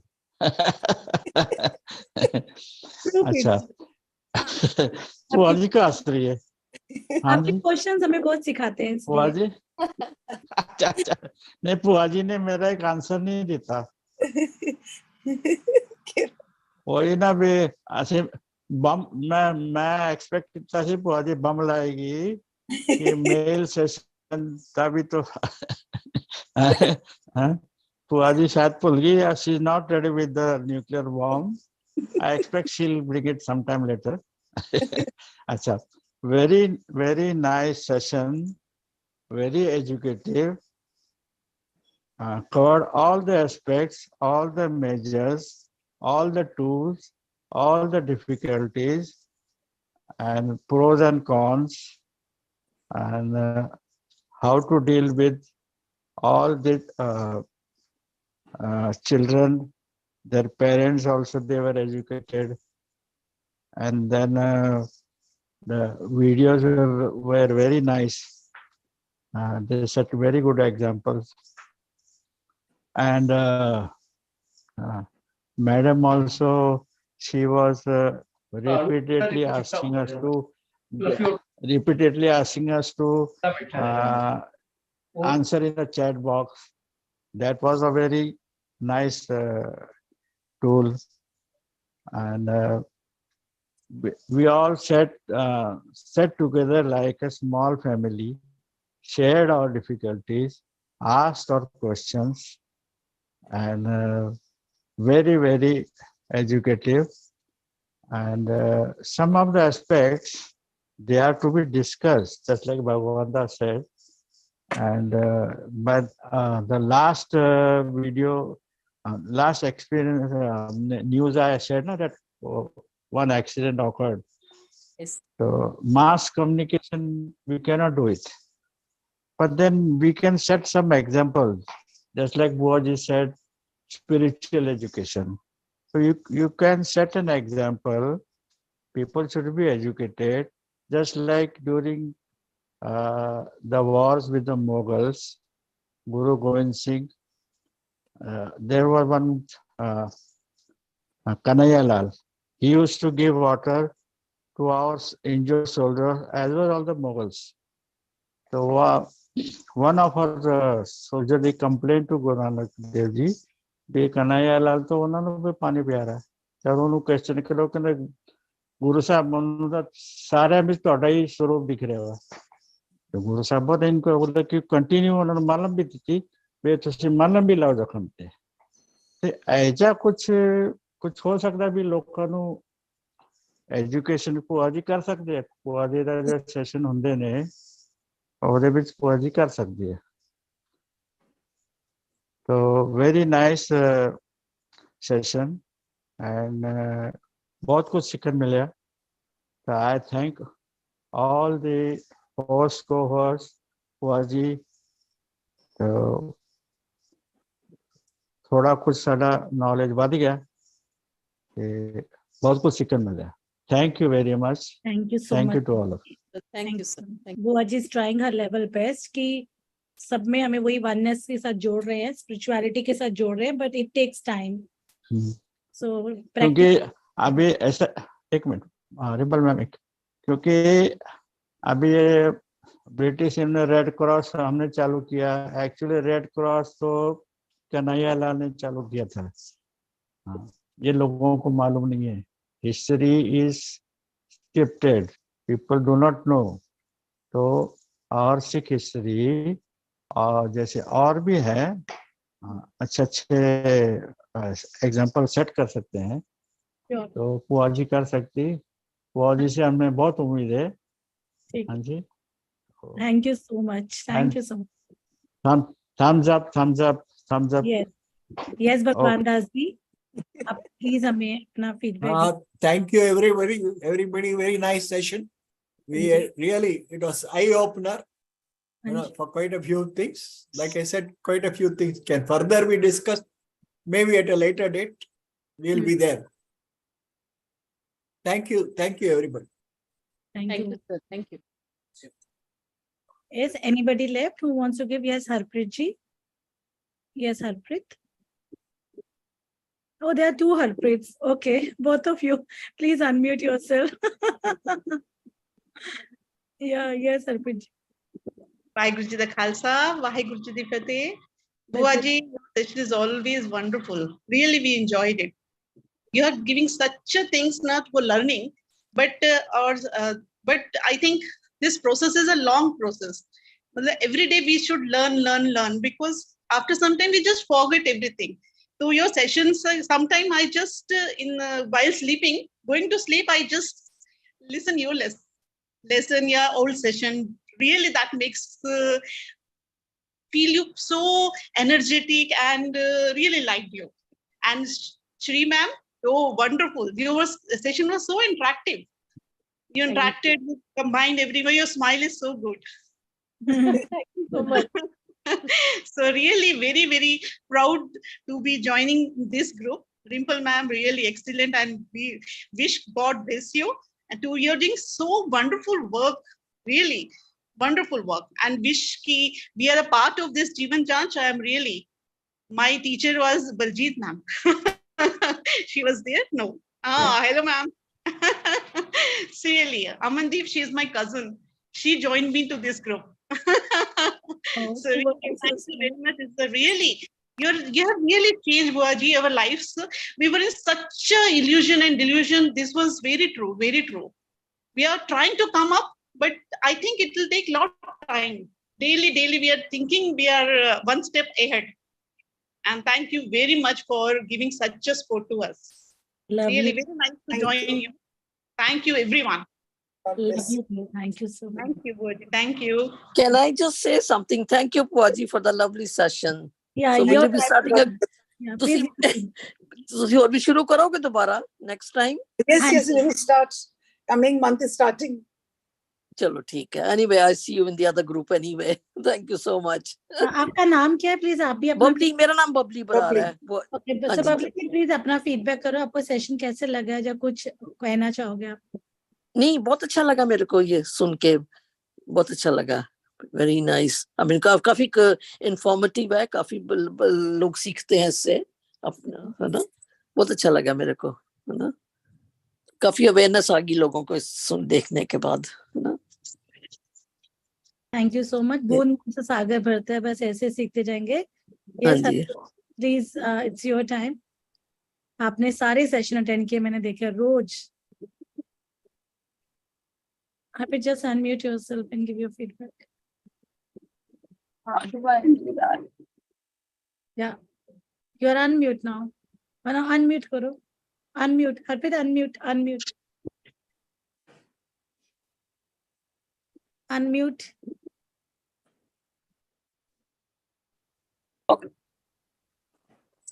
अच्छा, बुआ जी का हंस रही है। हाँ आपके जी, क्वेश्चंस हमें बहुत सिखाते हैं बुआ इसलिए। जी। अच्छा अच्छा, नहीं बुआ जी ने मेरा एक आंसर नहीं दिया। वही ना भी ऐसे बम मैं एक्सपेक्ट करता थी बुआ जी बम लाएगी कि मेल सेशन तभी तो। हाँ, बुआ जी शायद भूल गई, she is not ready with the nuclear bomb. I expect she will bring it some time later. अच्छा, very nice session, very educative, covered all the aspects, all the measures, all the tools, all the difficulties, and pros and cons, and how to deal with all the children. Their parents also, they were educated, and then the videos were very nice. They set very good examples. And madam also, she was repeatedly asking us to answer in the chat box. That was a very nice tool. And we all sat together like a small family, shared our difficulties, asked our questions, and very educative. And some of the aspects, they are to be discussed, just like Bhagavanda said. And but the last video, last experience, news I shared, now that one accident occurred. Yes. So mass communication, we cannot do it. But then we can set some examples, just like Buaji said, spiritual education. So you can set an example. People should be educated, just like during the wars with the Mughals, Guru Gobind Singh. There was one Kanhaiya Lal. He used to give water to our injured soldiers as well as all the Mughals. So one of our soldiers, they complained to Guru Nanak Dev Ji, ਵੀ ਕਨ੍ਹਈਆ ਲਾਲ ਤੋਂ ਉਹਨਾਂ ਨੂੰ ਵੀ ਪਾਣੀ ਪਿਆ ਰਿਹਾ। ਜਦ ਉਹਨੂੰ question ਕਰੋ, ਕਹਿੰਦੇ ਗੁਰੂ ਸਾਹਿਬ ਨੂੰ ਤਾਂ ਸਾਰਿਆਂ ਵਿੱਚ ਤੁਹਾਡਾ ਹੀ ਸਰੂਪ ਦਿਖ ਰਿਹਾ ਵਾ। ਤੇ ਗੁਰੂ ਸਾਹਿਬ ਨੇ ਇਨਕੋ ਬੋਲਦਾ ਕਿ ਕੰਟੀਨਿਊ ਉਹਨਾਂ ਨੂੰ ਮਲਮ ਵੀ ਦਿੱਤੀ, ਵੀ ਤੁਸੀਂ ਮਲਮ ਵੀ ਲਾਓ ਜ਼ਖਮ ਤੇ। ਤੇ ਐਜਾ ਕੁਛ ਹੋ ਸਕਦਾ ਵੀ ਲੋਕਾਂ ਨੂੰ ਐਜੂਕੇਸ਼ਨ ਭੂਆ ਜੀ ਕਰ ਸਕਦੇ ਆ। ਭੂਆ ਜੀ ਦਾ ਜਿਹੜੇ ਸੈਸ਼ਨ ਹੁੰਦੇ ਨੇ ਉਹਦੇ ਵਿੱਚ ਭੂਆ ਜੀ ਕਰ ਸਕਦੀ ਹੈ। So very nice session, and बहुत कुछ सीखने मिला। So I thank all the hosts, co-hosts, Waji. तो थोड़ा कुछ सारा नॉलेज बढ़ गया, बहुत कुछ सीखने मिला। Thank you very much. Thank you so Thank much. you to all of you. Thank you, sir. Thank you. बुआ जी is trying her level best कि सब में हमें वही वननेस के साथ जोड़ रहे हैं, स्पिरिचुअलिटी के साथ जोड़ रहे हैं, बट इट टेक्स टाइम। सो क्योंकि अभी ऐसा, एक मिनट रिबल मैम, क्योंकि अभी ये ब्रिटिश ने रेड क्रॉस हमने चालू किया। एक्चुअली रेड क्रॉस तो कन्हैया लाल ने चालू किया था। हाँ, ये लोगों को मालूम नहीं है। History is scripted, people do not know. तो और सिख हिस्ट्री और जैसे और भी है, अच्छे एग्जाम्पल सेट कर सकते हैं। तो पुआ जी कर सकती, पुआ जी से हमें बहुत उम्मीद है। हाँ जी, Thank you so much. Thank And you so much. thumbs up, thumbs up, thumbs up. Yes. Yes, Oh, भगवान दास जी, आप प्लीज हमें अपना feedback Thank you, everybody. Very nice session. It was eye opener. For quite a few things. Like I said, quite a few things can further be discussed. Maybe at a later date, we'll be there. Thank you, everybody. Thank you. sir. Thank you. Is anybody left who wants to give? Yes, Harpreet ji. Yes, Harpreet. Oh, there are two Harpreets. Okay, both of you, please unmute yourself. Yeah, yes, Harpreet ji. Vaheguru Ji da Khalsa, Vaheguru Ji di Fateh. Bua ji, your session is always wonderful. Really, we enjoyed it. You are giving such a things not for learning, but I think this process is a long process. Every day we should learn, because after some time we just forget everything. So your sessions, sometime I just while sleeping, going to sleep, I just listen your lesson, yeah, old session. Really, that makes feel you so energetic and really liked you. And Shri ma'am, oh, wonderful. Your session was so interactive. You interacted, you combined everywhere. Your smile is so good. Thank you so much. So really very, very proud to be joining this group. Rimple ma'am, really excellent, and we wish God bless you. And you're doing so wonderful work, really wonderful work. And wish ki we are a part of this Jeevan Janch. I am really, my teacher was Baljit ma'am. She was there? No. Hello ma'am. Really, Amandeep, she is my cousin. She joined me to this group. So really, thank you very much. It's a really, you have really changed, Buaji, our lives. We were in such a illusion and delusion. This was very true, very true. We are trying to come up, but I think it will take a lot of time. Daily, we are thinking we are one step ahead. And thank you very much for giving such a support to us. Lovely. Really very nice to join you. Thank you, everyone. Thank you so much. Thank you, Buaji. Thank you. Can I just say something? Thank you, Puaji, for the lovely session. Yeah, so will you're you be starting a Yeah, ਤੁਸੀਂ ਤੁਸੀਂ ਹੋਰ ਵੀ ਸ਼ੁਰੂ ਕਰੋਗੇ ਦੁਬਾਰਾ next time? Yes, we will start. Coming month is starting. चलो ठीक है. Anyway, I see you in the other group anyway. Thank you so much. आपका नाम क्या है प्लीज? आप भी अपना बबली, मेरा नाम बबली बरार है. ओके, तो बबली प्लीज अपना फीडबैक करो. आपको सेशन कैसे लगा, या कुछ कहना चाहोगे आप? नहीं, बहुत अच्छा लगा मेरे को ये सुन के. बहुत अच्छा लगा. Very nice. I mean, काफी informative है. काफी लोग सीखते हैं इससे अपना, है ना? बहुत अच्छा लगा मेरे को, है ना? काफी अवेयरनेस आ गई लोगों को सुन देखने के बाद, है ना? Thank you so much. बूंद से सागर भरता है, बस ऐसे सीखते जाएंगे. हाँ जी. Please, it's your time. आपने सारे सेशन अटेंड किए, मैंने देखा रोज. आप just unmute yourself and give your feedback. How do I do that? Yeah, you are unmute now. Now unmute करो. Unmute. Harpreet, unmute. Unmute. Okay.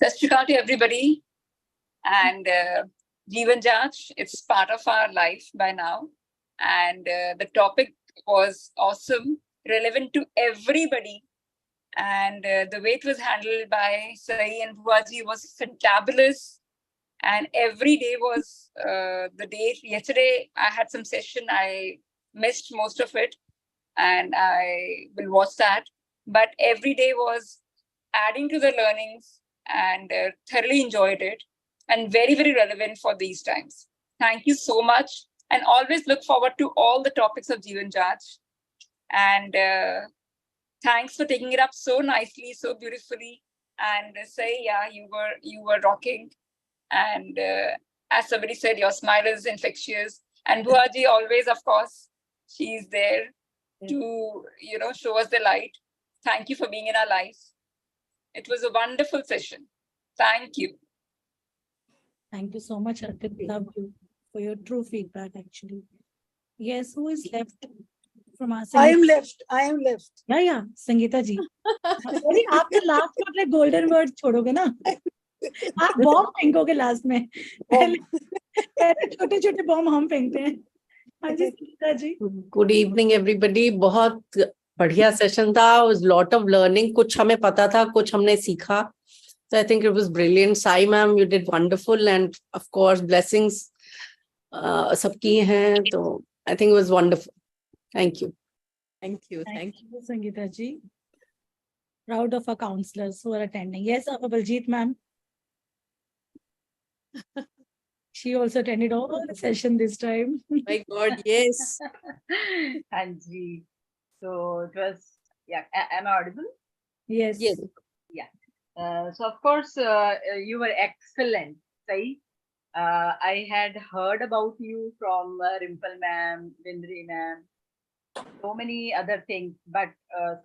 Sat Shri Akal to everybody. And Jeevan Janch, it's part of our life by now. And the topic was awesome, relevant to everybody. And the way it was handled by Sai and Buaji was fantabulous. And every day was the day. Yesterday, I had some session. I missed most of it. And I will watch that. But every day was adding to the learnings and thoroughly enjoyed it. And very, very relevant for these times. Thank you so much. And always look forward to all the topics of Jeevan Janch. And thanks for taking it up so nicely, so beautifully. And Say, yeah, you were rocking. And as somebody said, your smile is infectious. And Buaji always, of course, she's there to, show us the light. Thank you for being in our lives. It was a wonderful session. Thank you. Thank you so much, Harpreet. Love you for your true feedback, actually. Yes, who is left from our I am left. I am left. Yeah, Sangeeta ji. अरे आप तो last में अपने golden word छोड़ोगे ना, आप bomb फेंकोगे last में, पहले छोटे छोटे बॉम्ब हम फेंकते हैं. हाँ जी Sangeeta ji. Good evening everybody. बहुत बढ़िया सेशन था. Was lot of learning. कुछ हमें पता था, कुछ हमने सीखा. So I think it was brilliant. Sai ma'am, you did wonderful, and of course blessings सबकी हैं. तो I think it was wonderful. Thank you. Thank you. Thank you, Sangeeta ji. Proud of our counselors who are attending. Yes, Baljeet ma'am. She also attended all the session this time. My God, yes. Anji. So it was, yeah, am I audible? Yes. Yes. Yeah. So of course, you were excellent, Sai. I had heard about you from Rimple ma'am, Vindri ma'am, so many other things, but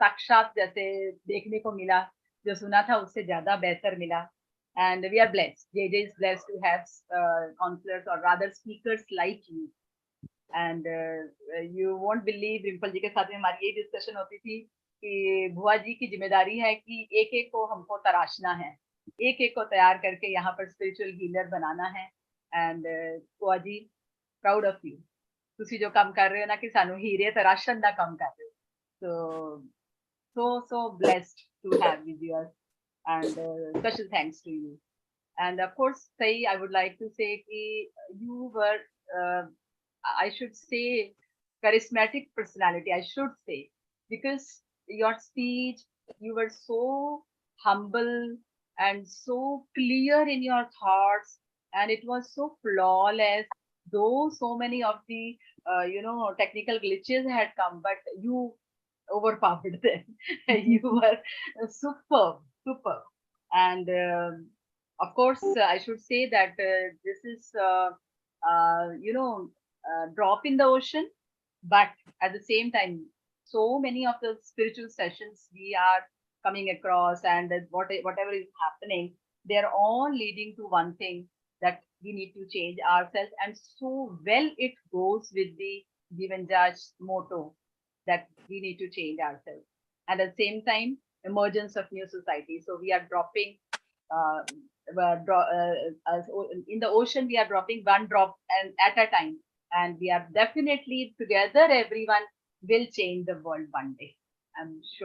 साक्षात जैसे देखने को मिला, जो सुना था उससे ज़्यादा बेहतर मिला. And we are blessed. JJ is blessed to have counselors, or rather speakers like you. And you won't believe, Rimple जी के साथ में हमारी ये डिस्कशन होती थी कि बुआ जी की जिम्मेदारी है कि एक एक को हमको तराशना है, एक एक को तैयार करके यहाँ पर स्पिरिचुअल हीलर बनाना है. एंड बुआ जी, प्राउड ऑफ यू. ਤੁਸੀਂ ਜੋ ਕੰਮ ਕਰ ਰਹੇ ਹੋ ਨਾ, ਕਿ ਸਾਨੂੰ ਹੀਰੇ ਤਰਾਸ਼ਣ ਦਾ ਕੰਮ ਕਰ ਰਹੇ ਹੋ. So blessed to have with you, and special thanks to you. And of course, Sai, I would like to say कि you were, I should say, charismatic personality, I should say, because your speech, you were so humble and so clear in your thoughts, and it was so flawless, though so many of the technical glitches had come, but you overpowered them. You were superb. And of course, I should say that this is drop in the ocean, but at the same time, so many of the spiritual sessions we are coming across, and whatever is happening, they are all leading to one thing, that we need to change ourselves. And so well it goes with the Jivanjaj motto, that we need to change ourselves. And at the same time, emergence of new society. So we are dropping in the ocean, we are dropping one drop and at a time, and we are definitely together, everyone will change the world one day, I'm sure.